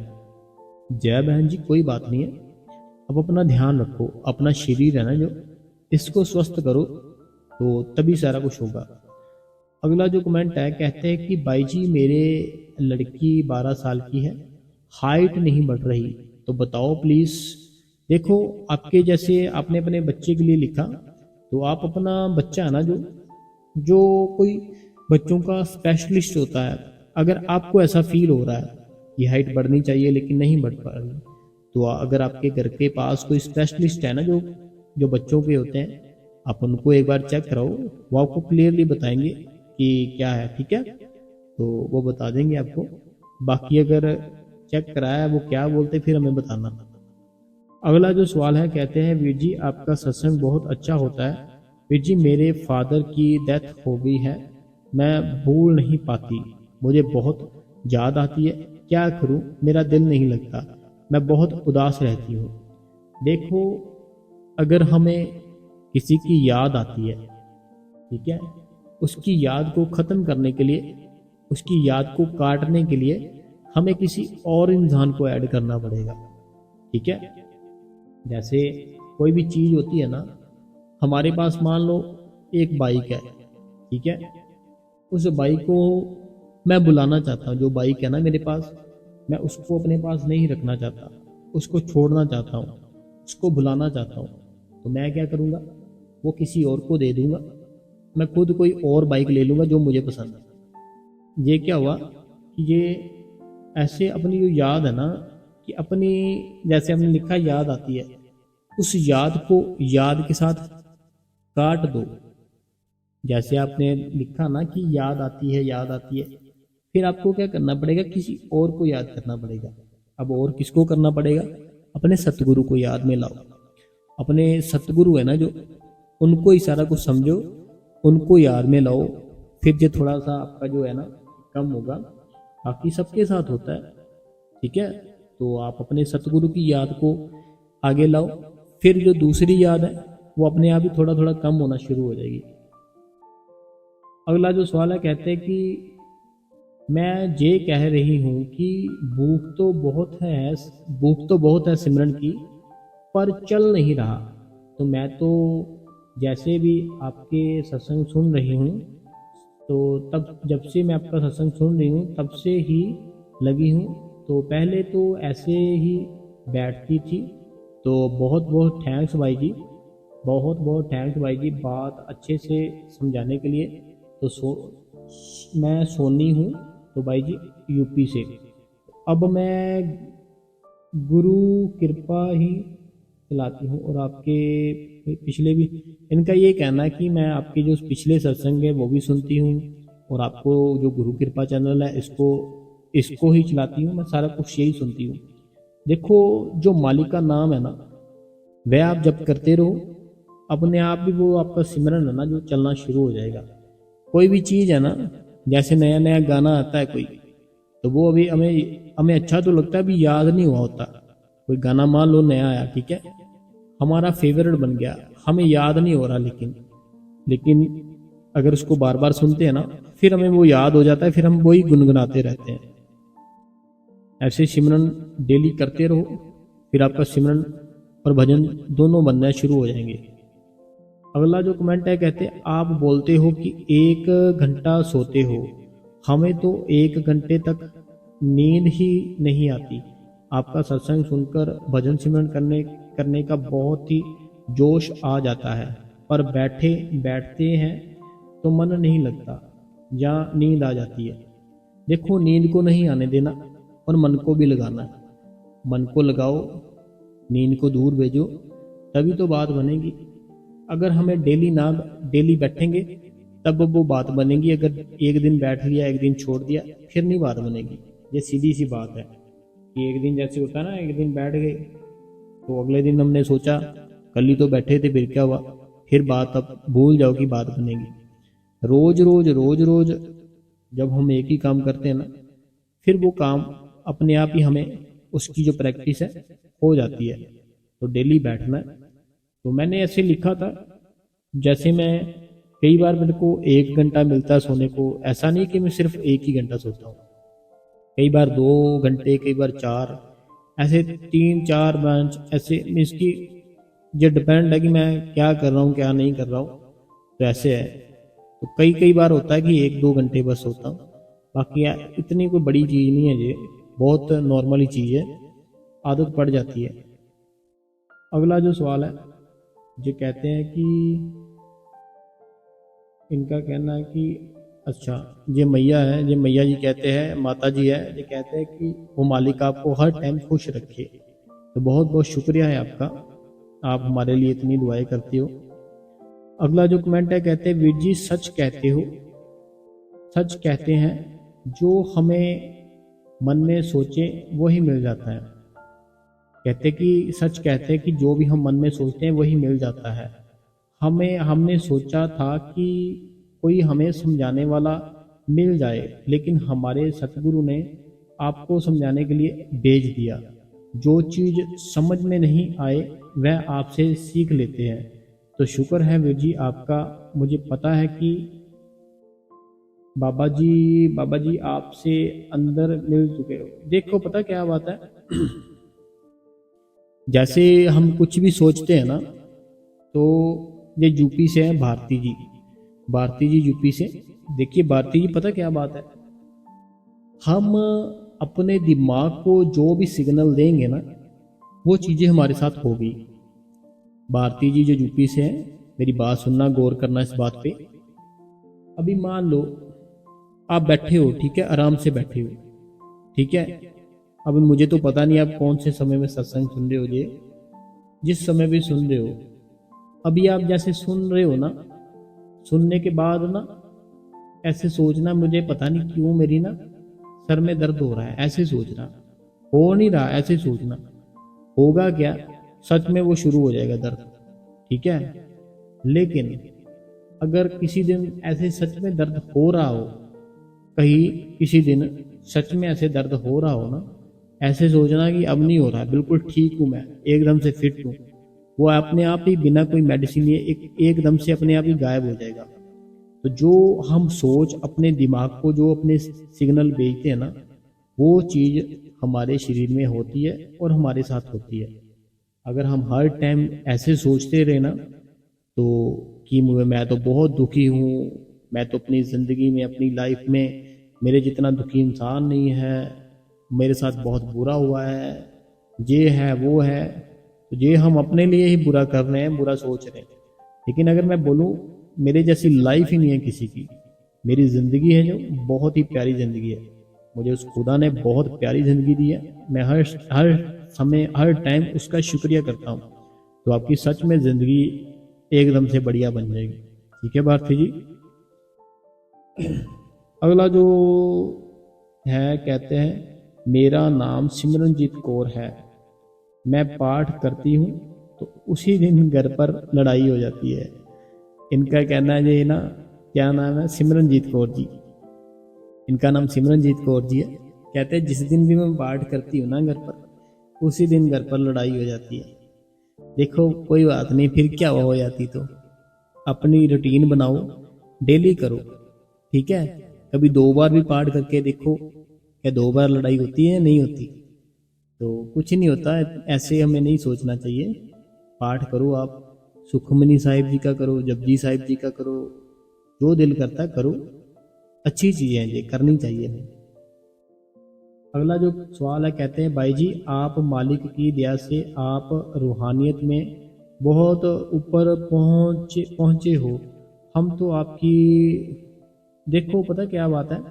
जय बहन जी, कोई बात नहीं है, अब अपना ध्यान रखो, अपना शरीर है ना जो, इसको स्वस्थ करो तो तभी सारा कुछ होगा। अगला जो कमेंट है कहते हैं कि भाई जी मेरे लड़की 12 साल की है, हाइट नहीं बढ़ रही, तो बताओ प्लीज। देखो, आपके जैसे आपने अपने बच्चे के लिए लिखा, तो आप अपना बच्चा है ना जो जो कोई बच्चों का स्पेशलिस्ट होता है, अगर आपको ऐसा फील हो रहा है कि हाइट बढ़नी चाहिए लेकिन नहीं बढ़ पा रही, तो अगर आपके घर के पास कोई स्पेशलिस्ट है ना जो जो बच्चों के होते हैं, आप उनको एक बार चेक कराओ, वो आपको क्लियरली बताएंगे कि क्या है। ठीक है, तो वो बता देंगे आपको। बाकी अगर चेक कराया वो क्या बोलते फिर हमें बताना। अगला जो सवाल है कहते हैं वीर जी आपका सत्संग बहुत अच्छा होता है, वीर जी मेरे फादर की डेथ हो गई है, मैं भूल नहीं पाती, मुझे बहुत याद आती है, क्या करूं, मेरा दिल नहीं लगता, मैं बहुत उदास रहती हूँ। देखो, अगर हमें किसी की याद आती है, ठीक है, उसकी याद को ख़त्म करने के लिए, उसकी याद को काटने के लिए हमें किसी और इंसान को ऐड करना पड़ेगा। ठीक है, जैसे कोई भी चीज़ होती है ना, हमारे पास मान लो एक बाइक है, ठीक है, उस बाइक को मैं बुलाना चाहता हूँ, जो बाइक है ना मेरे पास, मैं उसको अपने पास नहीं रखना चाहता, उसको छोड़ना चाहता हूँ, उसको बुलाना चाहता हूँ, तो मैं क्या करूँगा, वो किसी और को दे दूँगा, मैं खुद कोई और बाइक ले लूँगा जो मुझे पसंद है। ये क्या हुआ कि ये ऐसे अपनी जो याद है ना, कि अपनी जैसे हमने लिखा याद आती है, उस याद को याद के साथ काट दो। जैसे आपने लिखा ना कि याद आती है, याद आती है, फिर आपको क्या करना पड़ेगा, किसी और को याद करना पड़ेगा। अब और किसको करना पड़ेगा, अपने सतगुरु को याद में लाओ। अपने सतगुरु है ना जो, उनको ही सारा कुछ समझो, उनको याद में लाओ, फिर जो थोड़ा सा आपका जो है ना कम होगा। बाकी सबके साथ होता है, ठीक है, तो आप अपने सतगुरु की याद को आगे लाओ, फिर जो दूसरी याद है वो अपने आप ही थोड़ा थोड़ा कम होना शुरू हो जाएगी। अगला जो सवाल है कहते हैं कि मैं ये कह रही हूँ कि भूख तो बहुत है सिमरन की, पर चल नहीं रहा, तो मैं तो जैसे भी आपके सत्संग सुन रही हूँ, तो तब जब से मैं आपका सत्संग सुन रही हूँ तब से ही लगी हूँ, तो पहले तो ऐसे ही बैठती थी, तो बहुत बहुत थैंक्स भाई जी, बहुत बहुत थैंक्स भाई जी, बात अच्छे से समझाने के लिए। तो मैं सोनी हूँ, तो भाई जी यूपी से, अब मैं गुरु कृपा ही चलाती हूँ, और आपके पिछले भी, इनका ये कहना है कि मैं आपके जो पिछले सत्संग है वो भी सुनती हूँ, और आपको जो गुरु कृपा चैनल है इसको ही चलाती हूँ, मैं सारा कुछ यही सुनती हूँ। देखो, जो मालिक का नाम है ना, वह आप जब करते रहो, अपने आप भी वो आपका सिमरन है ना जो चलना शुरू हो जाएगा। कोई भी चीज़ है ना, जैसे नया नया गाना आता है कोई, तो वो अभी हमें हमें अच्छा तो लगता है, अभी याद नहीं हुआ होता। कोई गाना मान लो नया आया, ठीक है, हमारा फेवरेट बन गया, हमें याद नहीं हो रहा, लेकिन अगर उसको बार बार सुनते हैं ना, फिर हमें वो याद हो जाता है, फिर हम वही गुनगुनाते रहते हैं। ऐसे सिमरन डेली करते रहो, फिर आपका सिमरन और भजन दोनों बनना शुरू हो जाएंगे। अगला जो कमेंट है कहते हैं आप बोलते हो कि 1 घंटा सोते हो, हमें तो 1 घंटे तक नींद ही नहीं आती। आपका सत्संग सुनकर भजन सिमरन करने का बहुत ही जोश आ जाता है, पर बैठते हैं तो मन नहीं लगता या नींद आ जाती है। देखो, नींद को नहीं आने देना और मन को भी लगाना है। मन को लगाओ, नींद को दूर भेजो, तभी तो बात बनेगी। अगर हमें डेली बैठेंगे तब वो बात बनेगी, अगर एक दिन बैठ लिया, एक दिन छोड़ दिया, फिर नहीं बात बनेगी। ये सीधी सी बात है कि एक दिन जैसे होता है ना, एक दिन बैठ गए तो अगले दिन हमने सोचा कल ही तो बैठे थे, फिर क्या हुआ, फिर बात अब भूल जाओ कि बात बनेगी। रोज रोज जब हम एक ही काम करते हैं ना, फिर वो काम अपने आप ही हमें उसकी जो प्रैक्टिस है हो जाती है। तो डेली बैठना है। तो मैंने ऐसे लिखा था, जैसे मैं कई बार मेरे को 1 घंटा मिलता है सोने को, ऐसा नहीं कि मैं सिर्फ 1 ही घंटा सोता हूँ, कई बार 2 घंटे, कई बार 4, ऐसे 3-4 बेंच ऐसे मीन्स की ये डिपेंड है कि मैं क्या कर रहा हूँ क्या नहीं कर रहा हूँ। तो ऐसे है। तो कई कई बार होता है कि 1-2 घंटे बस सोता हूँ, बाकी इतनी कोई बड़ी चीज़ नहीं है, ये बहुत नॉर्मल ही चीज़ है, आदत पड़ जाती है। अगला जो सवाल है, ये कहते हैं कि इनका कहना है कि अच्छा, ये मैया है, ये मैया जी कहते हैं, माता जी है, ये कहते हैं कि वो मालिक आपको हर टाइम खुश रखे। तो बहुत बहुत शुक्रिया है आपका, आप हमारे लिए इतनी दुआएं करती हो। अगला जो कमेंट है, कहते हैं वीर जी सच कहते हो, सच कहते हैं, जो हमें मन में सोचे वही मिल जाता है। कहते कि सच कहते हैं कि जो भी हम मन में सोचते हैं वही मिल जाता है। हमने सोचा था कि कोई हमें समझाने वाला मिल जाए, लेकिन हमारे सतगुरु ने आपको समझाने के लिए भेज दिया। जो चीज़ समझ में नहीं आए वह आपसे सीख लेते हैं। तो शुक्र है वीर जी आपका। मुझे पता है कि बाबा जी आपसे अंदर मिल चुके हो। देखो पता क्या बात है, जैसे हम कुछ भी सोचते हैं ना, तो ये यूपी से है भारती जी यूपी से। देखिए भारती जी, पता क्या बात है, हम अपने दिमाग को जो भी सिग्नल देंगे ना, वो चीज़ें हमारे साथ होगी। भारती जी जो यूपी से हैं, मेरी बात सुनना, गौर करना इस बात पे। अभी मान लो आप बैठे हो, ठीक है, आराम से बैठे हो, ठीक है। अब मुझे तो पता नहीं आप कौन से समय में सत्संग सुन रहे हो, ये जिस समय भी सुन रहे हो, अभी आप जैसे सुन रहे हो ना, सुनने के बाद ना ऐसे सोचना, मुझे पता नहीं क्यों मेरी ना सर में दर्द हो रहा है, ऐसे सोचना। हो नहीं रहा, ऐसे सोचना। होगा क्या, सच में वो शुरू हो जाएगा दर्द, ठीक है। लेकिन अगर किसी दिन ऐसे सच में दर्द हो रहा हो, कहीं किसी दिन सच में ऐसे दर्द हो रहा हो ना, ऐसे सोचना कि अब नहीं हो रहा, बिल्कुल ठीक हूँ मैं, एकदम से फिट हूँ। वो अपने आप ही बिना कोई मेडिसिन लिए एकदम से अपने आप ही गायब हो जाएगा। तो जो हम सोच अपने दिमाग को जो अपने सिग्नल भेजते हैं ना, वो चीज़ हमारे शरीर में होती है और हमारे साथ होती है। अगर हम हर टाइम ऐसे सोचते रहे ना, तो कि मैं तो बहुत दुखी हूँ, मैं तो अपनी ज़िंदगी में, अपनी लाइफ में मेरे जितना दुखी इंसान नहीं है, मेरे साथ बहुत बुरा हुआ है, ये है वो है, तो ये हम अपने लिए ही बुरा कर रहे हैं, बुरा सोच रहे हैं। लेकिन अगर मैं बोलूँ मेरे जैसी लाइफ ही नहीं है किसी की, मेरी ज़िंदगी है जो बहुत ही प्यारी ज़िंदगी है, मुझे उस खुदा ने बहुत प्यारी ज़िंदगी दी है, मैं हर समय हर टाइम उसका शुक्रिया करता हूँ। तो आपकी सच में ज़िंदगी एकदम से बढ़िया बन जाएगी, ठीक है भारती जी। अगला जो है, कहते हैं मेरा नाम सिमरनजीत कौर है, मैं पाठ करती हूँ तो उसी दिन घर पर लड़ाई हो जाती है। इनका कहना है ये ना, क्या नाम है, सिमरनजीत कौर जी, इनका नाम सिमरनजीत कौर जी है। कहते हैं जिस दिन भी मैं पाठ करती हूँ ना घर पर, उसी दिन घर पर लड़ाई हो जाती है। देखो कोई बात नहीं, फिर क्या हो जाती, तो अपनी रूटीन बनाओ, डेली करो, ठीक है। कभी 2 बार भी पाठ करके देखो, क्या 2 बार लड़ाई होती है, नहीं होती। तो कुछ नहीं होता, ऐसे हमें नहीं सोचना चाहिए। पाठ करो आप, सुखमनी साहिब जी का करो, जपजी साहिब जी का करो, जो दिल करता है करो, अच्छी चीज़ें हैं, ये करनी चाहिए हमें। अगला जो सवाल है, कहते हैं भाई जी आप मालिक की दया से आप रूहानियत में बहुत ऊपर पहुँचे हो, हम तो आपकी, देखो पता क्या बात है,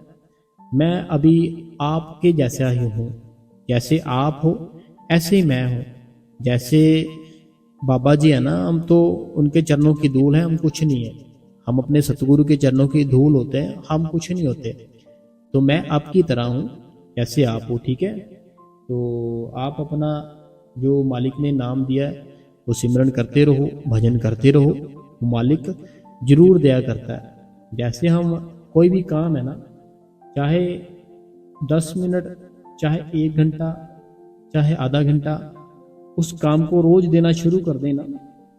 मैं अभी आपके जैसा ही हूँ, जैसे आप हो ऐसे ही मैं हूँ। जैसे बाबा जी है ना, हम तो उनके चरणों की धूल है, हम कुछ नहीं है। हम अपने सतगुरु के चरणों की धूल होते हैं, हम कुछ नहीं होते। तो मैं आपकी तरह हूँ, जैसे आप हो, ठीक है। तो आप अपना जो मालिक ने नाम दिया है वो सिमरन करते रहो, भजन करते रहो, वो मालिक जरूर दया करता है। जैसे हम कोई भी काम है ना, चाहे 10 मिनट, चाहे 1 घंटा, चाहे आधा घंटा, उस काम को रोज देना शुरू कर देना,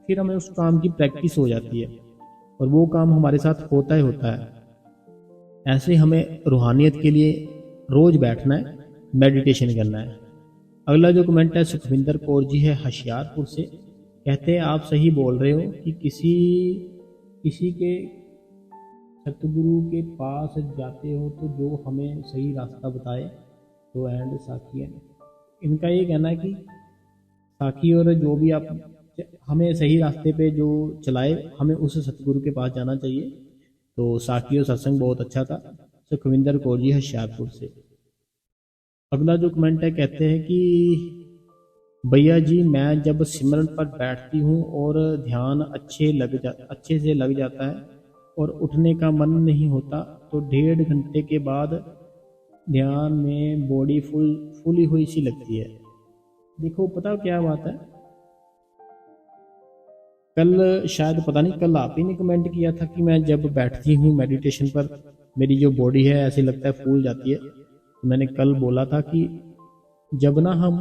फिर हमें उस काम की प्रैक्टिस हो जाती है और वो काम हमारे साथ होता ही होता है। ऐसे हमें रूहानियत के लिए रोज बैठना है, मेडिटेशन करना है। अगला जो कमेंट है सुखविंदर कौर जी है होशियारपुर से, कहते हैं आप सही बोल रहे हो कि किसी के सतगुरु के पास जाते हो तो जो हमें सही रास्ता बताए तो एंड साखी है। इनका ये कहना है कि साखी और जो भी आप हमें सही रास्ते पे जो चलाए, हमें उस सतगुरु के पास जाना चाहिए। तो साखी और सत्संग बहुत अच्छा था। सुखविंदर कौर जी होशियारपुर से। अगला जो कमेंट है कहते हैं कि भैया जी मैं जब सिमरन पर बैठती हूँ और ध्यान अच्छे से लग जाता है और उठने का मन नहीं होता तो 1.5 घंटे के बाद ध्यान में बॉडी फुली हुई सी लगती है। देखो पता क्या बात है, कल शायद पता नहीं कल आप ही ने कमेंट किया था कि मैं जब बैठती हूँ मेडिटेशन पर मेरी जो बॉडी है ऐसे लगता है फूल जाती है। तो मैंने कल बोला था कि जब ना हम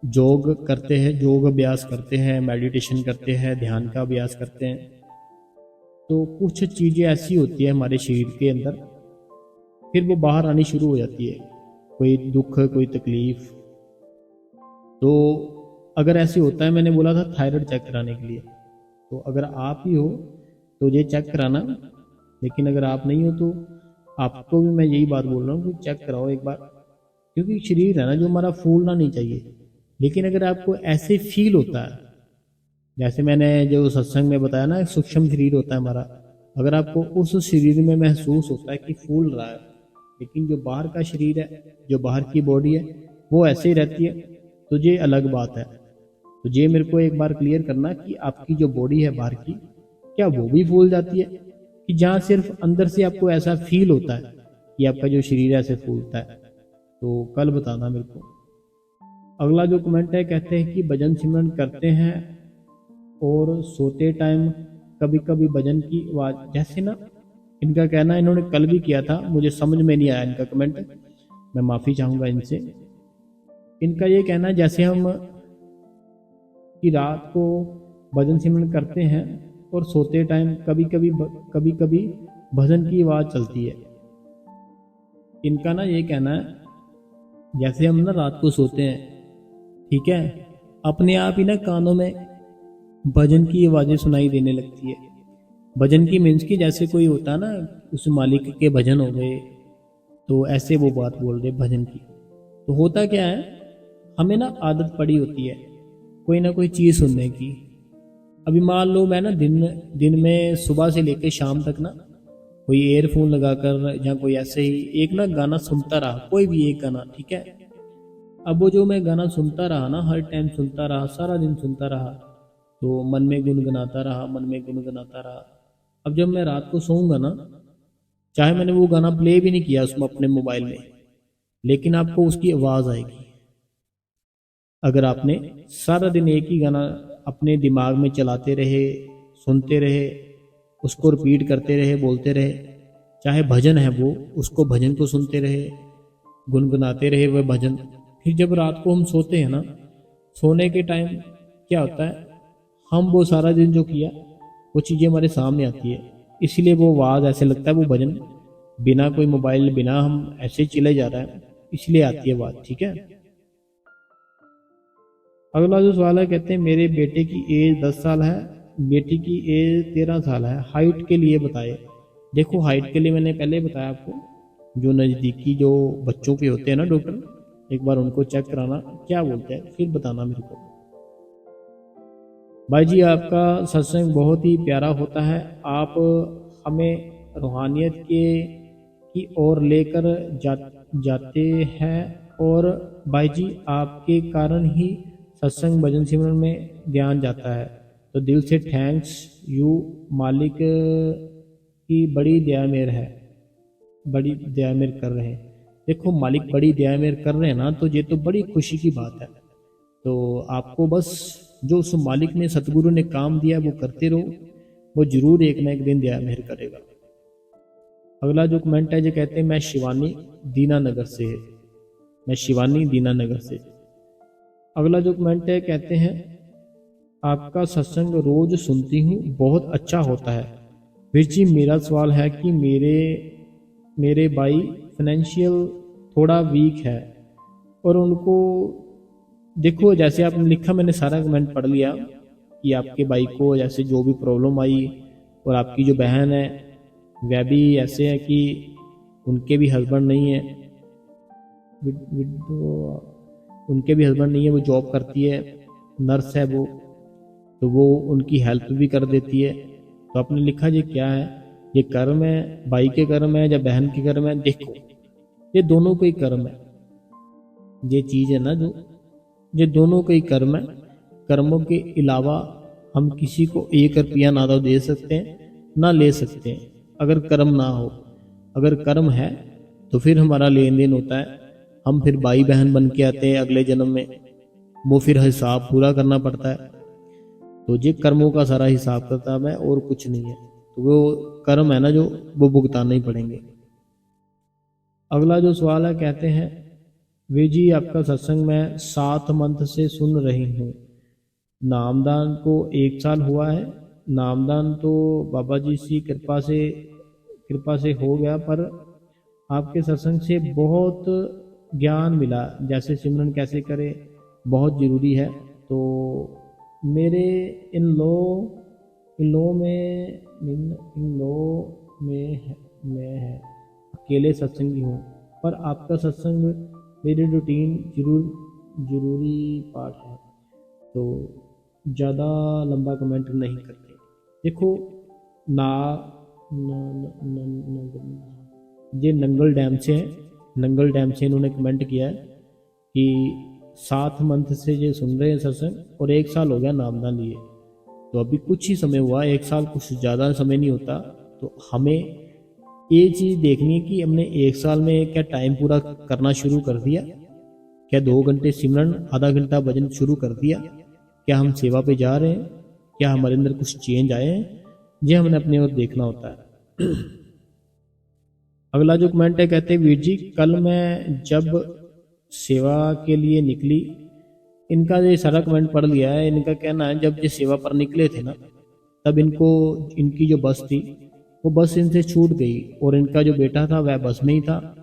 योग करते हैं, योग अभ्यास करते हैं, मेडिटेशन करते हैं, ध्यान का अभ्यास करते हैं, तो कुछ चीज़ें ऐसी होती है हमारे शरीर के अंदर, फिर वो बाहर आनी शुरू हो जाती है, कोई दुख, कोई तकलीफ। तो अगर ऐसे होता है, मैंने बोला था थायराइड चेक कराने के लिए, तो अगर आप ही हो तो ये चेक कराना, लेकिन अगर आप नहीं हो तो आपको भी मैं यही बात बोल रहा हूँ कि चेक कराओ एक बार, क्योंकि शरीर है ना जो हमारा फूलना नहीं चाहिए। लेकिन अगर आपको ऐसे फील होता है, जैसे मैंने जो सत्संग में बताया ना सूक्ष्म शरीर होता है हमारा, अगर आपको उस शरीर में महसूस होता है कि फूल रहा है, लेकिन जो बाहर का शरीर है, जो बाहर की बॉडी है वो ऐसे ही रहती है, तो ये अलग बात है। तो ये मेरे को एक बार क्लियर करना कि आपकी जो बॉडी है बाहर की, क्या वो भी फूल जाती है, कि जहाँ सिर्फ अंदर से आपको ऐसा फील होता है कि आपका जो शरीर ऐसे फूलता है। तो कल बताना मेरे को। अगला जो कमेंट है कहते हैं कि भजन सिमरन करते हैं और सोते टाइम कभी कभी भजन की आवाज, जैसे ना इनका कहना है, इन्होंने कल भी किया था, मुझे समझ में नहीं आया इनका कमेंट, मैं माफी चाहूंगा इनसे। इनका ये कहना है जैसे हम कि रात को भजन सिमरन करते हैं और सोते टाइम कभी कभी भजन की आवाज चलती है। इनका ना ये कहना है जैसे हम ना रात को सोते हैं, ठीक है, अपने आप ही ना कानों में भजन की आवाजें सुनाई देने लगती है। भजन की मीन्स की जैसे कोई होता है ना, उस मालिक के भजन हो गए, तो ऐसे वो बात बोल रहे भजन की। तो होता क्या है, हमें ना आदत पड़ी होती है कोई ना कोई चीज़ सुनने की। अभी मान लो मैं ना दिन में सुबह से लेकर शाम तक ना कोई एयरफोन लगाकर या कोई ऐसे ही एक ना गाना सुनता रहा, कोई भी एक गाना, ठीक है। अब वो जो मैं गाना सुनता रहा ना, हर टाइम सुनता रहा, सारा दिन सुनता रहा, तो मन में गुनगुनाता रहा। अब जब मैं रात को सोऊंगा ना, चाहे मैंने वो गाना प्ले भी नहीं किया उसमें अपने मोबाइल में, लेकिन आपको उसकी आवाज़ आएगी। अगर आपने सारा दिन एक ही गाना अपने दिमाग में चलाते रहे, सुनते रहे, उसको रिपीट करते रहे, बोलते रहे, चाहे भजन है वो, उसको भजन को सुनते रहे, गुनगुनाते रहे वह भजन, फिर जब रात को हम सोते हैं ना, सोने के टाइम क्या होता है, हम वो सारा दिन जो किया वो चीज़ें हमारे सामने आती है, इसलिए वो आवाज़ ऐसे लगता है वो भजन बिना कोई मोबाइल, बिना हम ऐसे चले जा रहा है, इसलिए आती है आवाज़, ठीक है। अगला जो सवाल है कहते हैं मेरे बेटे की एज 10 साल है, बेटी की एज 13 साल है, हाइट के लिए बताए। देखो हाइट के लिए मैंने पहले बताया आपको, जो नज़दीकी जो बच्चों के होते हैं ना डॉक्टर, एक बार उनको चेक कराना क्या बोलते हैं, फिर बताना मेरे को। भाई जी आपका सत्संग बहुत ही प्यारा होता है, आप हमें रूहानियत की ओर लेकर जाते हैं, और भाई जी आपके कारण ही सत्संग भजन सिमरन में ध्यान जाता है, तो दिल से थैंक्स यू, मालिक की बड़ी दया मेर है, बड़ी दया मेर कर रहे हैं। देखो मालिक बड़ी दया मेर कर रहे हैं ना, तो ये तो बड़ी खुशी की बात है। तो आपको बस जो उस मालिक ने, सतगुरु ने काम दिया वो करते रहो, वो जरूर एक ना एक दिन दया मेहर करेगा। अगला जो कमेंट है जो कहते हैं मैं शिवानी दीनानगर से है। मैं शिवानी दीनानगर से। अगला जो कमेंट है, कहते हैं आपका सत्संग रोज सुनती हूँ, बहुत अच्छा होता है। वीर जी मेरा सवाल है कि मेरे भाई फाइनेंशियल थोड़ा वीक है और उनको, देखो जैसे आपने लिखा, मैंने सारा कमेंट पढ़ लिया कि आपके भाई को जैसे जो भी प्रॉब्लम आई, और आपकी जो बहन है वह भी ऐसे है कि उनके भी हस्बैंड नहीं है, उनके भी हस्बैंड नहीं है, वो जॉब करती है, नर्स है वो, तो वो उनकी हेल्प भी कर देती है। तो आपने लिखा ये क्या है, ये कर्म है, भाई के कर्म है या बहन के कर्म है? देखो ये दोनों का ही कर्म है, ये चीज है ना जो, ये दोनों का ही कर्म है। कर्मों के अलावा हम किसी को 1 रुपया ना तो दे सकते हैं ना ले सकते हैं, अगर कर्म ना हो। अगर कर्म है तो फिर हमारा लेन देन होता है, हम फिर भाई बहन बन के आते हैं अगले जन्म में, वो फिर हिसाब पूरा करना पड़ता है। तो ये कर्मों का सारा हिसाब किताब है और कुछ नहीं है, तो वो कर्म है ना जो, वो भुगताने ही पड़ेंगे। अगला जो सवाल है, कहते हैं वे जी आपका सत्संग मैं 7 मंथ से सुन रही हूँ, नामदान को 1 साल हुआ है। नामदान तो बाबा जी की कृपा से हो गया, पर आपके सत्संग से बहुत ज्ञान मिला, जैसे सिमरन कैसे करें बहुत ज़रूरी है। तो मेरे इन लो में है अकेले सत्संगी हूँ, पर आपका सत्संग मेरी रूटीन जरूरी पार्ट है, तो ज़्यादा लंबा कमेंट नहीं करते। देखो ना, ये नंगल डैम से है, नंगल डैम से इन्होंने कमेंट किया है कि 7 मंथ से ये सुन रहे हैं सत्संग और 1 साल हो गया नामदान लिए। तो अभी कुछ ही समय हुआ, 1 साल कुछ ज़्यादा समय नहीं होता। तो हमें ये चीज़ देखनी है कि हमने 1 साल में क्या टाइम पूरा करना शुरू कर दिया, क्या 2 घंटे सिमरन आधा घंटा भजन शुरू कर दिया, क्या हम सेवा पे जा रहे हैं, क्या हमारे अंदर कुछ चेंज आए हैं, ये हमने अपने ओर देखना होता है। अगला जो कमेंट है, कहते हैं वीर जी कल मैं जब सेवा के लिए निकली, इनका ये सारा कमेंट पढ़ लिया है। इनका कहना है जब ये सेवा पर निकले थे ना, तब इनकी जो बस थी वो बस इनसे छूट गई और इनका जो बेटा था वह बस में ही था।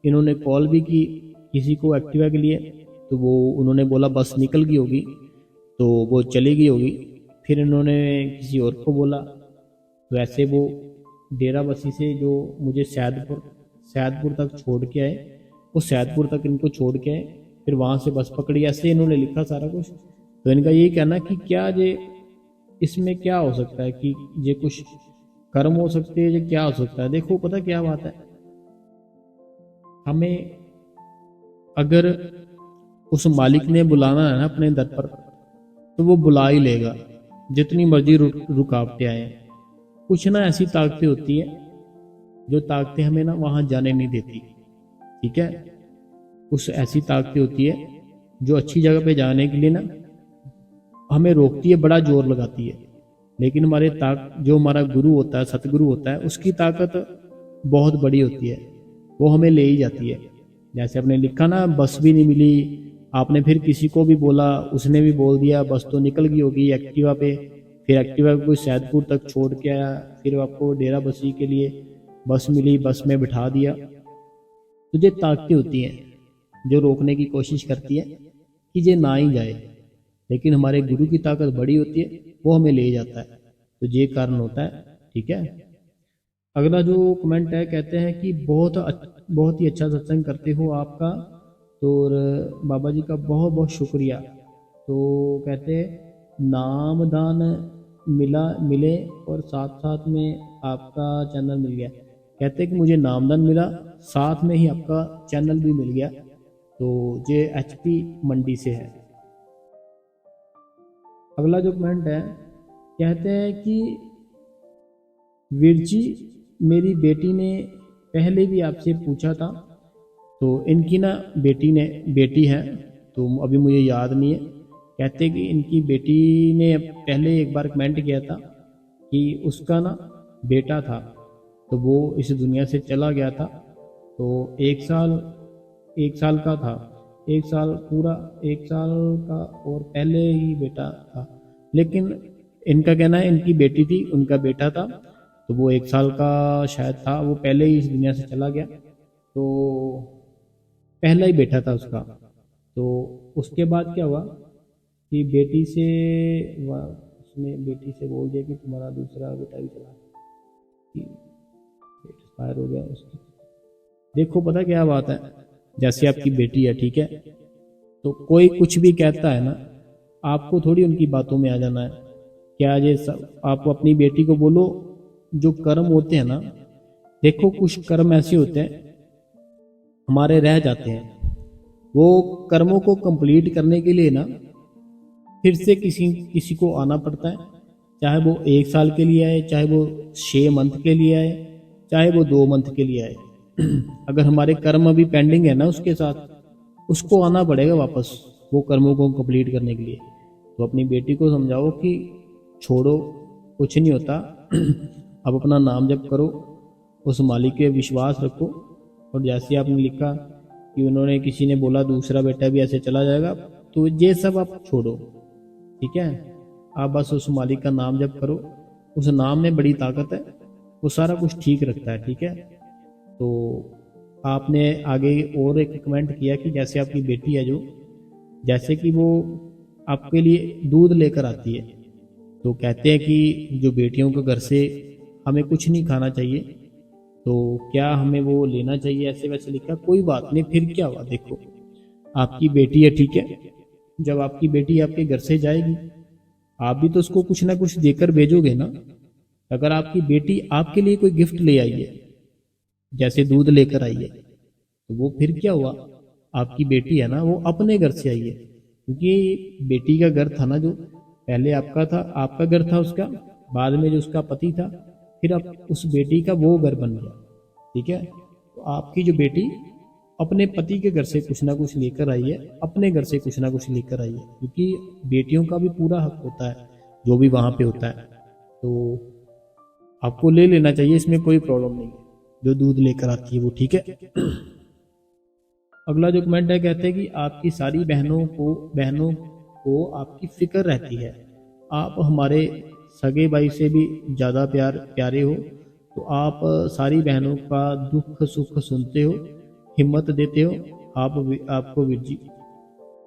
इन्होंने कॉल भी की किसी को एक्टिवा के लिए, तो वो उन्होंने बोला बस निकल गई होगी, तो वो चली गई होगी। फिर इन्होंने किसी और को बोला, वैसे वो डेरा बसी से जो मुझे सैदपुर तक छोड़ के आए, वो सैदपुर तक इनको छोड़ के आए, फिर वहाँ से बस पकड़ी, ऐसे इन्होंने लिखा सारा कुछ। तो इनका यही कहना कि क्या ये इसमें क्या हो सकता है, कि ये कुछ कर्म हो सकते हैं, ये क्या हो सकता है। देखो पता क्या बात है, हमें अगर उस मालिक ने बुलाना है ना अपने दर पर, तो वो बुला ही लेगा, जितनी मर्जी रुकावटें आए। कुछ ना ऐसी ताकतें होती है जो ताकतें हमें ना वहां जाने नहीं देती, ठीक है। कुछ ऐसी ताकतें होती है जो अच्छी जगह पे जाने के लिए ना हमें रोकती है, बड़ा जोर लगाती है। लेकिन जो हमारा गुरु होता है, सतगुरु होता है, उसकी ताकत बहुत बड़ी होती है, वो हमें ले ही जाती है। जैसे आपने लिखा ना, बस भी नहीं मिली, आपने फिर किसी को भी बोला, उसने भी बोल दिया बस तो निकल गई होगी एक्टिवा पे, फिर एक्टिवा को कोई सैदपुर तक छोड़ के आया, फिर आपको डेरा बसी के लिए बस मिली, बस में बिठा दिया। तो ये ताकतें होती हैं जो रोकने की कोशिश करती है कि ये ना ही जाए, लेकिन हमारे गुरु की ताकत बड़ी होती है, वो हमें ले जाता है। तो ये कारण होता है, ठीक है। अगला जो कमेंट है, कहते हैं कि बहुत ही अच्छा सत्संग करते हो आपका, तो बाबा जी का बहुत बहुत शुक्रिया। तो कहते हैं नामदान मिले और साथ साथ में आपका चैनल मिल गया। कहते हैं कि मुझे नामदान मिला, साथ में ही आपका चैनल भी मिल गया। तो ये HP मंडी से है। अगला जो कमेंट है, कहते हैं कि वीर जी मेरी बेटी ने पहले भी आपसे पूछा था, तो इनकी ना बेटी है, तो अभी मुझे याद नहीं है। कहते कि इनकी बेटी ने पहले एक बार कमेंट किया था कि उसका ना बेटा था, तो वो इस दुनिया से चला गया था, तो 1 साल का था, 1 साल पूरा, 1 साल का और पहले ही बेटा था। लेकिन इनका कहना है इनकी बेटी थी, उनका बेटा था, तो वो 1 साल का शायद था, वो पहले ही इस दुनिया से चला गया। तो पहला ही बेटा था उसका। तो उसके बाद क्या हुआ कि बेटी से उसने बेटी से बोल दिया कि तुम्हारा दूसरा बेटा भी चला, कि एक्सपायर हो गया उसकी। देखो पता क्या बात है, जैसे आपकी बेटी है, ठीक है, तो कोई कुछ भी कहता है ना, आपको थोड़ी उनकी बातों में आ जाना है। क्या ये सब आप अपनी बेटी को बोलो, जो कर्म होते हैं ना, देखो कुछ कर्म ऐसे होते हैं हमारे रह जाते हैं, वो कर्मों को कंप्लीट करने के लिए ना फिर से किसी किसी को आना पड़ता है। चाहे वो 1 साल के लिए आए, चाहे वो 6 मंथ के लिए आए, चाहे वो 2 मंथ के लिए आए। अगर हमारे कर्म अभी पेंडिंग है ना उसके साथ, उसको आना पड़ेगा वापस वो कर्मों को कंप्लीट करने के लिए। तो अपनी बेटी को समझाओ कि छोड़ो, कुछ नहीं होता। अब अपना नाम जप करो, उस मालिक पे विश्वास रखो। और जैसे आपने लिखा कि उन्होंने किसी ने बोला दूसरा बेटा भी ऐसे चला जाएगा, तो ये सब आप छोड़ो, ठीक है। आप बस उस मालिक का नाम जप करो, उस नाम में बड़ी ताकत है, वो सारा कुछ ठीक रखता है, ठीक है। तो आपने आगे और एक कमेंट किया कि जैसे आपकी बेटी है जो, जैसे कि वो आपके लिए दूध लेकर आती है, तो कहते हैं कि जो बेटियों को घर से हमें कुछ नहीं खाना चाहिए, तो क्या हमें वो लेना चाहिए, ऐसे वैसे लिखा। कोई बात नहीं, फिर क्या हुआ, देखो आपकी बेटी है, ठीक है, जब आपकी बेटी आपके घर से जाएगी, आप भी तो उसको कुछ ना कुछ देकर भेजोगे ना। अगर आपकी बेटी आपके लिए कोई गिफ्ट ले आई है, जैसे दूध लेकर आई है, तो वो फिर क्या हुआ, आपकी बेटी है ना, वो अपने घर से आई है, क्योंकि बेटी का घर था ना जो, पहले आपका था, आपका घर था उसका, बाद में जो उसका पति था, फिर अब उस बेटी का वो घर बन गया, ठीक है। तो आपकी जो बेटी अपने पति के घर से कुछ ना कुछ लेकर आई है, अपने घर से कुछ ना कुछ लेकर आई है, क्योंकि बेटियों का भी पूरा हक होता है जो भी वहां पे होता है। तो आपको ले लेना चाहिए, इसमें कोई प्रॉब्लम नहीं है, जो दूध लेकर आती है वो, ठीक है। अगला जो कमेंट है, कहते हैं कि आपकी सारी बहनों को आपकी फिक्र रहती है, आप हमारे सगे भाई से भी ज़्यादा प्यारे हो, तो आप सारी बहनों का दुख सुख सुनते हो, हिम्मत देते हो, आपको वीर जी।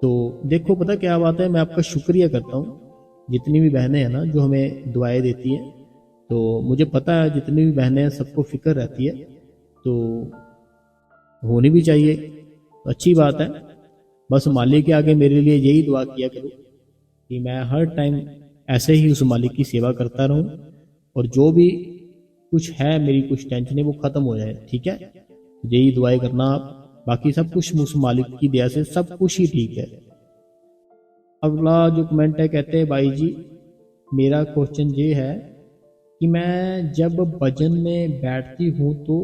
तो देखो पता क्या बात है, मैं आपका शुक्रिया करता हूँ, जितनी भी बहनें हैं ना जो हमें दुआएं देती हैं, तो मुझे पता है जितनी भी बहनें हैं सबको फिक्र रहती है, तो होनी भी चाहिए, तो अच्छी बात है। बस मालिक के आगे मेरे लिए यही दुआ किया करो कि मैं हर टाइम ऐसे ही उस मालिक की सेवा करता रहूं, और जो भी कुछ है मेरी कुछ टेंशन है वो खत्म हो जाए, ठीक है। यही दुआएं करना आप, बाकी सब कुछ उस मालिक की दया से सब कुछ ही ठीक है। अगला जो कमेंट है, कहते हैं भाई जी मेरा क्वेश्चन ये है कि मैं जब भजन में बैठती हूँ तो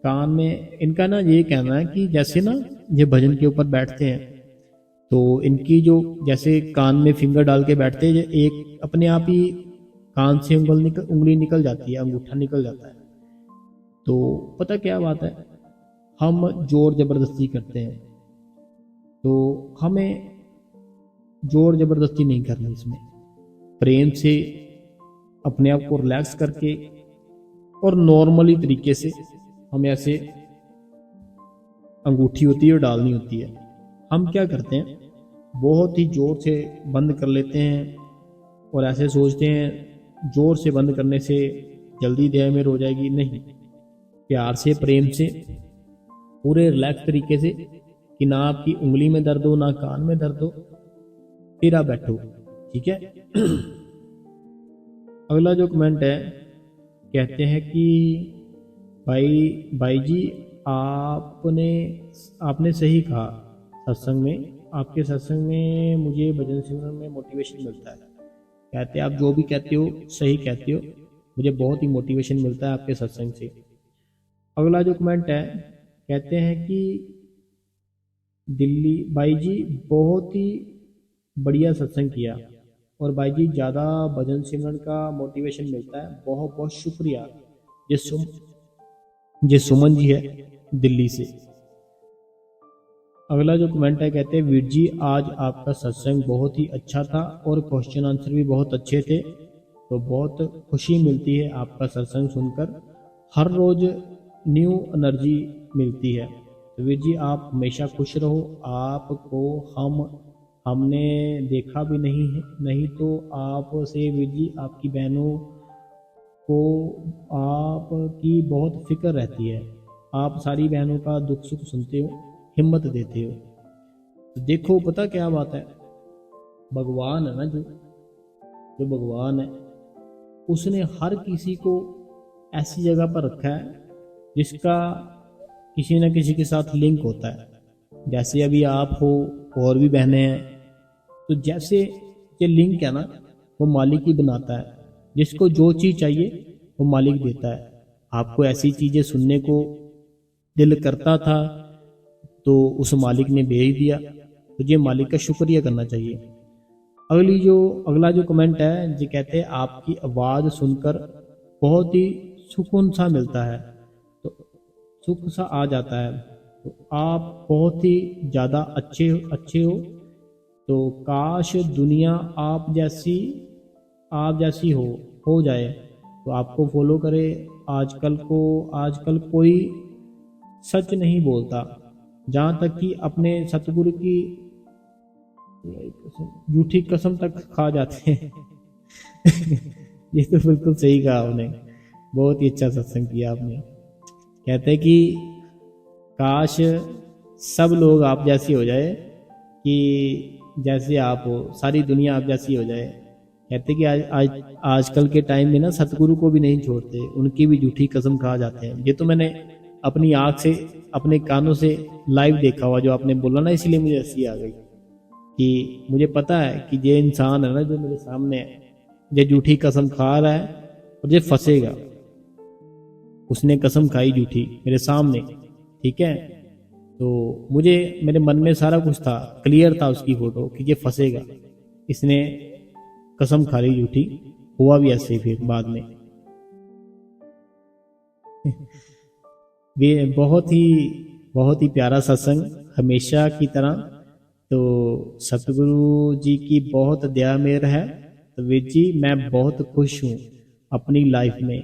कान में, इनका ना ये कहना है कि जैसे ना ये भजन के ऊपर बैठते हैं, तो इनकी जो जैसे कान में फिंगर डाल के बैठते हैं, एक अपने आप ही कान से उंगली निकल जाती है, अंगूठा निकल जाता है। तो पता क्या बात है, हम जोर जबरदस्ती करते हैं, तो हमें जोर जबरदस्ती नहीं करनी, इसमें प्रेम से अपने आप को रिलैक्स करके और नॉर्मली तरीके से हमें ऐसे अंगूठी होती है और डालनी होती है। हम क्या करते हैं, बहुत ही जोर से बंद कर लेते हैं और ऐसे सोचते हैं जोर से बंद करने से जल्दी देह में हो जाएगी। नहीं, प्यार से प्रेम से पूरे रिलैक्स तरीके से, कि ना आपकी उंगली में दर्द हो ना कान में दर्द हो, फिर आप बैठो, ठीक है। अगला जो कमेंट है, कहते हैं कि भाई जी आपने सही कहा, सत्संग में आपके सत्संग में मुझे भजन सिमरन में मोटिवेशन मिलता है। कहते हैं आप जो भी कहते हो सही कहते हो, मुझे बहुत ही मोटिवेशन मिलता है आपके सत्संग से। अगला जो कमेंट है, कहते हैं कि दिल्ली भाई जी बहुत ही बढ़िया सत्संग किया, और भाई जी ज़्यादा भजन सिमरन का मोटिवेशन मिलता है, बहुत बहुत शुक्रिया। ये सुमन जी है, दिल्ली से। अगला जो कमेंट है, कहते हैं वीर जी आज आपका सत्संग बहुत ही अच्छा था और क्वेश्चन आंसर भी बहुत अच्छे थे, तो बहुत खुशी मिलती है आपका सत्संग सुनकर, हर रोज न्यू एनर्जी मिलती है। तो वीर जी आप हमेशा खुश रहो। आपको हमने देखा भी नहीं है, नहीं तो आपसे वीर जी आपकी बहनों को आपकी बहुत फिक्र रहती है, आप सारी बहनों का दुख सुख सुनते हो, हिम्मत देते हो। तो देखो पता क्या बात है, भगवान है ना, जो भगवान है उसने हर किसी को ऐसी जगह पर रखा है जिसका किसी न किसी के साथ लिंक होता है। जैसे अभी आप हो और भी बहनें हैं, तो जैसे ये लिंक है ना वो मालिक ही बनाता है, जिसको जो चीज़ चाहिए वो मालिक देता है। आपको ऐसी चीज़ें सुनने को दिल करता था तो उस मालिक ने भेज दिया, तो ये मालिक का शुक्रिया करना चाहिए। अगला जो कमेंट है जी, कहते हैं आपकी आवाज़ सुनकर बहुत ही सुकून सा मिलता है, तो सुख सा आ जाता है, तो आप बहुत ही ज़्यादा अच्छे हो, तो काश दुनिया आप जैसी हो जाए, तो आपको फॉलो करे। आजकल कोई सच नहीं बोलता, जहाँ तक कि अपने सतगुरु की झूठी कसम तक खा जाते हैं। ये तो बिल्कुल सही कहा आपने, बहुत ही अच्छा सत्संग किया आपने। कहते हैं कि काश सब लोग आप जैसी हो जाए, कि जैसे आप हो, सारी दुनिया आप जैसी हो जाए। कहते कि आजकल के टाइम में ना सतगुरु को भी नहीं छोड़ते, उनकी भी झूठी कसम खा जाते हैं। ये तो मैंने अपनी आँख से, अपने कानों से लाइव देखा हुआ, जो आपने बोला ना, इसलिए मुझे हंसी आ गई कि मुझे पता है कि ये इंसान है ना जो मेरे सामने है, ये झूठी कसम खा रहा है और ये फंसेगा। उसने कसम खाई झूठी मेरे सामने, ठीक है, तो मुझे मेरे मन में सारा कुछ था, क्लियर था उसकी फोटो कि ये फंसेगा, इसने कसम खा ली झूठी। हुआ भी ऐसे फिर बाद में। वे बहुत ही प्यारा सत्संग हमेशा की तरह। तो सतगुरु जी की बहुत दया मेहर है। तो वीर जी मैं बहुत खुश हूँ अपनी लाइफ में।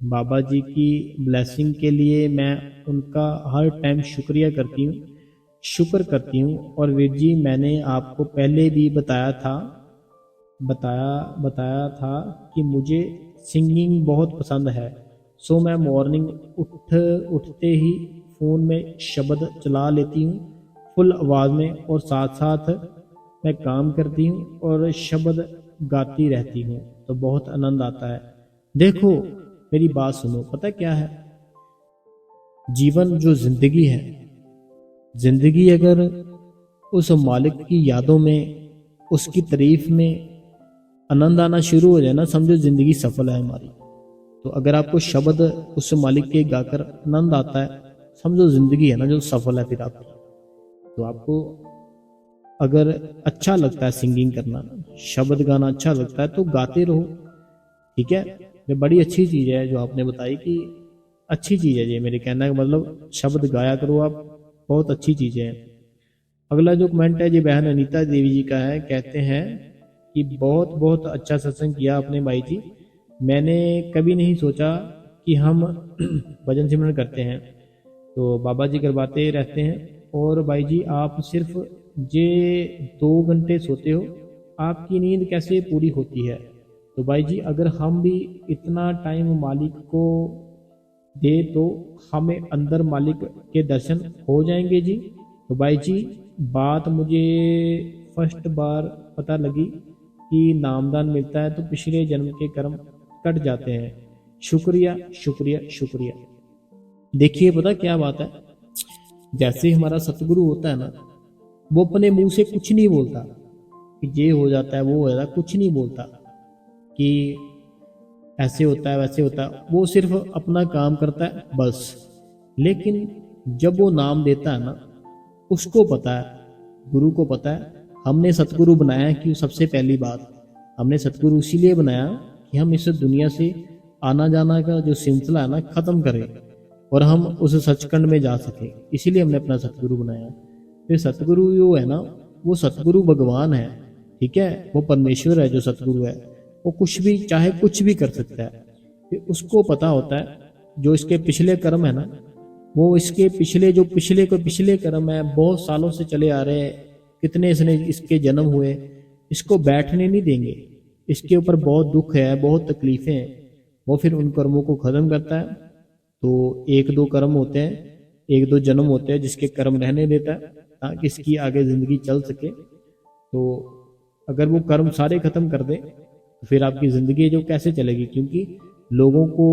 बाबा जी की ब्लेसिंग के लिए मैं उनका हर टाइम शुक्र करती हूँ। और वीर जी मैंने आपको पहले भी बताया था कि मुझे सिंगिंग बहुत पसंद है। सो मैं मॉर्निंग उठते ही फ़ोन में शब्द चला लेती हूँ फुल आवाज़ में, और साथ साथ मैं काम करती हूँ और शब्द गाती रहती हूँ, तो बहुत आनंद आता है। देखो मेरी बात सुनो, पता क्या है, जीवन जो जिंदगी है, जिंदगी अगर उस मालिक की यादों में, उसकी तारीफ में आनंद आना शुरू हो जाए ना, समझो जिंदगी सफल है हमारी। तो अगर आपको शब्द उस मालिक के गाकर आनंद आता है, समझो जिंदगी है ना जो सफल है फिर आपकी। तो आपको अगर अच्छा लगता है सिंगिंग करना, शब्द गाना अच्छा लगता है, तो गाते रहो, ठीक है। ये बड़ी अच्छी चीज़ है जो आपने बताई, कि अच्छी चीज़ है ये, मेरे कहने का मतलब शब्द गाया करो आप, बहुत अच्छी चीज़ें हैं। अगला जो कमेंट है जी बहन अनीता देवी जी का है, कहते हैं कि बहुत अच्छा सत्संग किया आपने भाई जी। मैंने कभी नहीं सोचा कि हम भजन सिमरन करते हैं, तो बाबा जी करवाते रहते हैं। और भाई जी आप सिर्फ जे 2 घंटे सोते हो, आपकी नींद कैसे पूरी होती है? तो भाई जी अगर हम भी इतना टाइम मालिक को दे तो हमें अंदर मालिक के दर्शन हो जाएंगे जी। तो भाई जी बात मुझे फर्स्ट बार पता लगी कि नामदान मिलता है तो पिछले जन्म के कर्म कट जाते हैं। शुक्रिया शुक्रिया शुक्रिया। देखिए पता क्या बात है, जैसे हमारा सतगुरु होता है ना, वो अपने मुंह से कुछ नहीं बोलता कि ये हो जाता है वो हो जाता है, कुछ नहीं बोलता कि ऐसे होता है वैसे होता है, वो सिर्फ अपना काम करता है बस। लेकिन जब वो नाम देता है ना, उसको पता है, गुरु को पता है, हमने सतगुरु बनाया है कि सबसे पहली बात हमने सतगुरु इसीलिए बनाया कि हम इस दुनिया से आना जाना का जो सिलसिला है ना खत्म करें। और हम उस सचखंड में जा सके, इसीलिए हमने अपना सतगुरु बनाया। फिर सतगुरु जो है ना, वो सतगुरु भगवान है, ठीक है, वो परमेश्वर है। जो सतगुरु है वो कुछ भी चाहे कुछ भी कर सकता है। फिर उसको पता होता है जो इसके पिछले कर्म है ना, वो इसके पिछले कर्म है, बहुत सालों से चले आ रहे हैं, कितने इसके जन्म हुए, इसको बैठने नहीं देंगे, इसके ऊपर बहुत दुख है, बहुत तकलीफें हैं। वो फिर उन कर्मों को खत्म करता है। तो एक दो कर्म होते हैं, एक दो जन्म होते हैं जिसके कर्म रहने देता है ताकि इसकी आगे जिंदगी चल सके। तो अगर वो कर्म सारे खत्म कर दे तो फिर आपकी जिंदगी जो कैसे चलेगी, क्योंकि लोगों को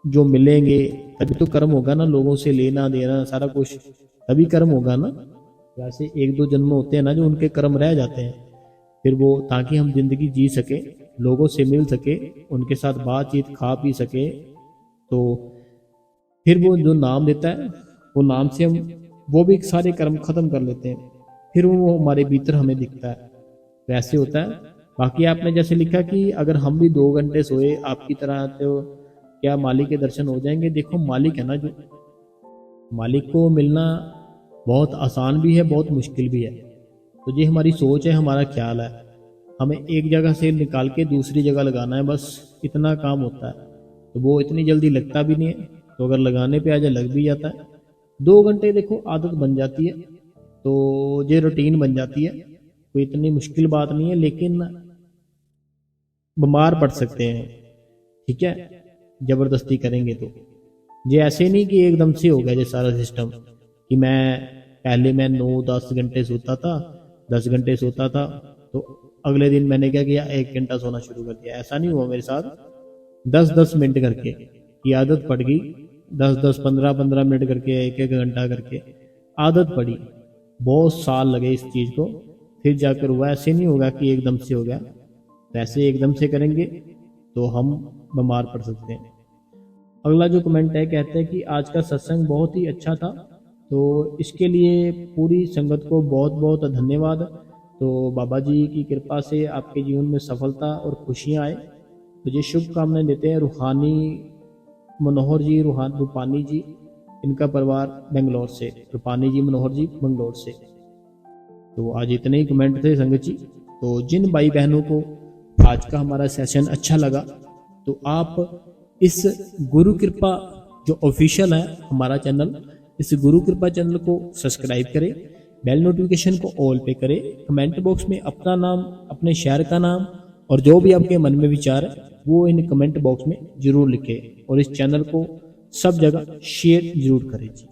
जो मिलेंगे तभी तो कर्म होगा ना, लोगों से लेना देना सारा कुछ तभी कर्म होगा ना। वैसे एक दो जन्म होते हैं ना जो उनके कर्म रह जाते हैं, फिर वो ताकि हम जिंदगी जी सके, लोगों से मिल सके, उनके साथ बातचीत खा पी सके, तो फिर वो जो नाम देता है वो नाम से हम वो भी सारे कर्म खत्म कर लेते हैं, फिर वो हमारे भीतर हमें दिखता है। वैसे होता है। बाकी आपने जैसे लिखा कि अगर हम भी 2 घंटे सोए आपकी तरह तो क्या मालिक के दर्शन हो जाएंगे। देखो मालिक है ना, जो मालिक को मिलना बहुत आसान भी है, बहुत मुश्किल भी है। तो ये हमारी सोच है, हमारा ख्याल है, हमें एक जगह से निकाल के दूसरी जगह लगाना है, बस इतना काम होता है। तो वो इतनी जल्दी लगता भी नहीं है, तो अगर लगाने पे आ जाए लग भी जाता है। 2 घंटे देखो आदत बन जाती है, तो ये रूटीन बन जाती है, कोई इतनी मुश्किल बात नहीं है। लेकिन बीमार पड़ सकते हैं, ठीक है, जबरदस्ती करेंगे तो। ये ऐसे नहीं कि एकदम से हो गया ये सारा सिस्टम कि पहले मैं 9-10 घंटे सोता था, 10 घंटे सोता था, तो अगले दिन मैंने क्या किया, 1 घंटा सोना शुरू कर दिया। ऐसा नहीं हुआ मेरे साथ। 10-10 मिनट करके की आदत पड़ गई, 10-10, 15-15 मिनट करके, 1-1 घंटा करके आदत पड़ी। बहुत साल लगे इस चीज़ को, फिर जाकर हुआ। ऐसे नहीं होगा कि एकदम से हो गया। वैसे एकदम से करेंगे तो हम बीमार पड़ सकते हैं। अगला जो कमेंट है, कहते हैं कि आज का सत्संग बहुत ही अच्छा था, तो इसके लिए पूरी संगत को बहुत बहुत धन्यवाद। तो बाबा जी की कृपा से आपके जीवन में सफलता और खुशियाँ आए, तो ये शुभकामनाएं देते हैं रूहानी मनोहर जी, रूपानी जी, इनका परिवार बेंगलोर से, रूपानी जी मनोहर जी बेंगलोर से। तो आज इतने ही कमेंट थे संगत जी। तो जिन भाई बहनों को आज का हमारा सेशन अच्छा लगा, तो आप इस गुरु कृपा जो ऑफिशियल है हमारा चैनल, इस गुरु कृपा चैनल को सब्सक्राइब करें, बेल नोटिफिकेशन को ऑल पे करें, कमेंट बॉक्स में अपना नाम, अपने शहर का नाम और जो भी आपके मन में विचार है वो इन कमेंट बॉक्स में जरूर लिखें, और इस चैनल को सब जगह शेयर जरूर करें जी।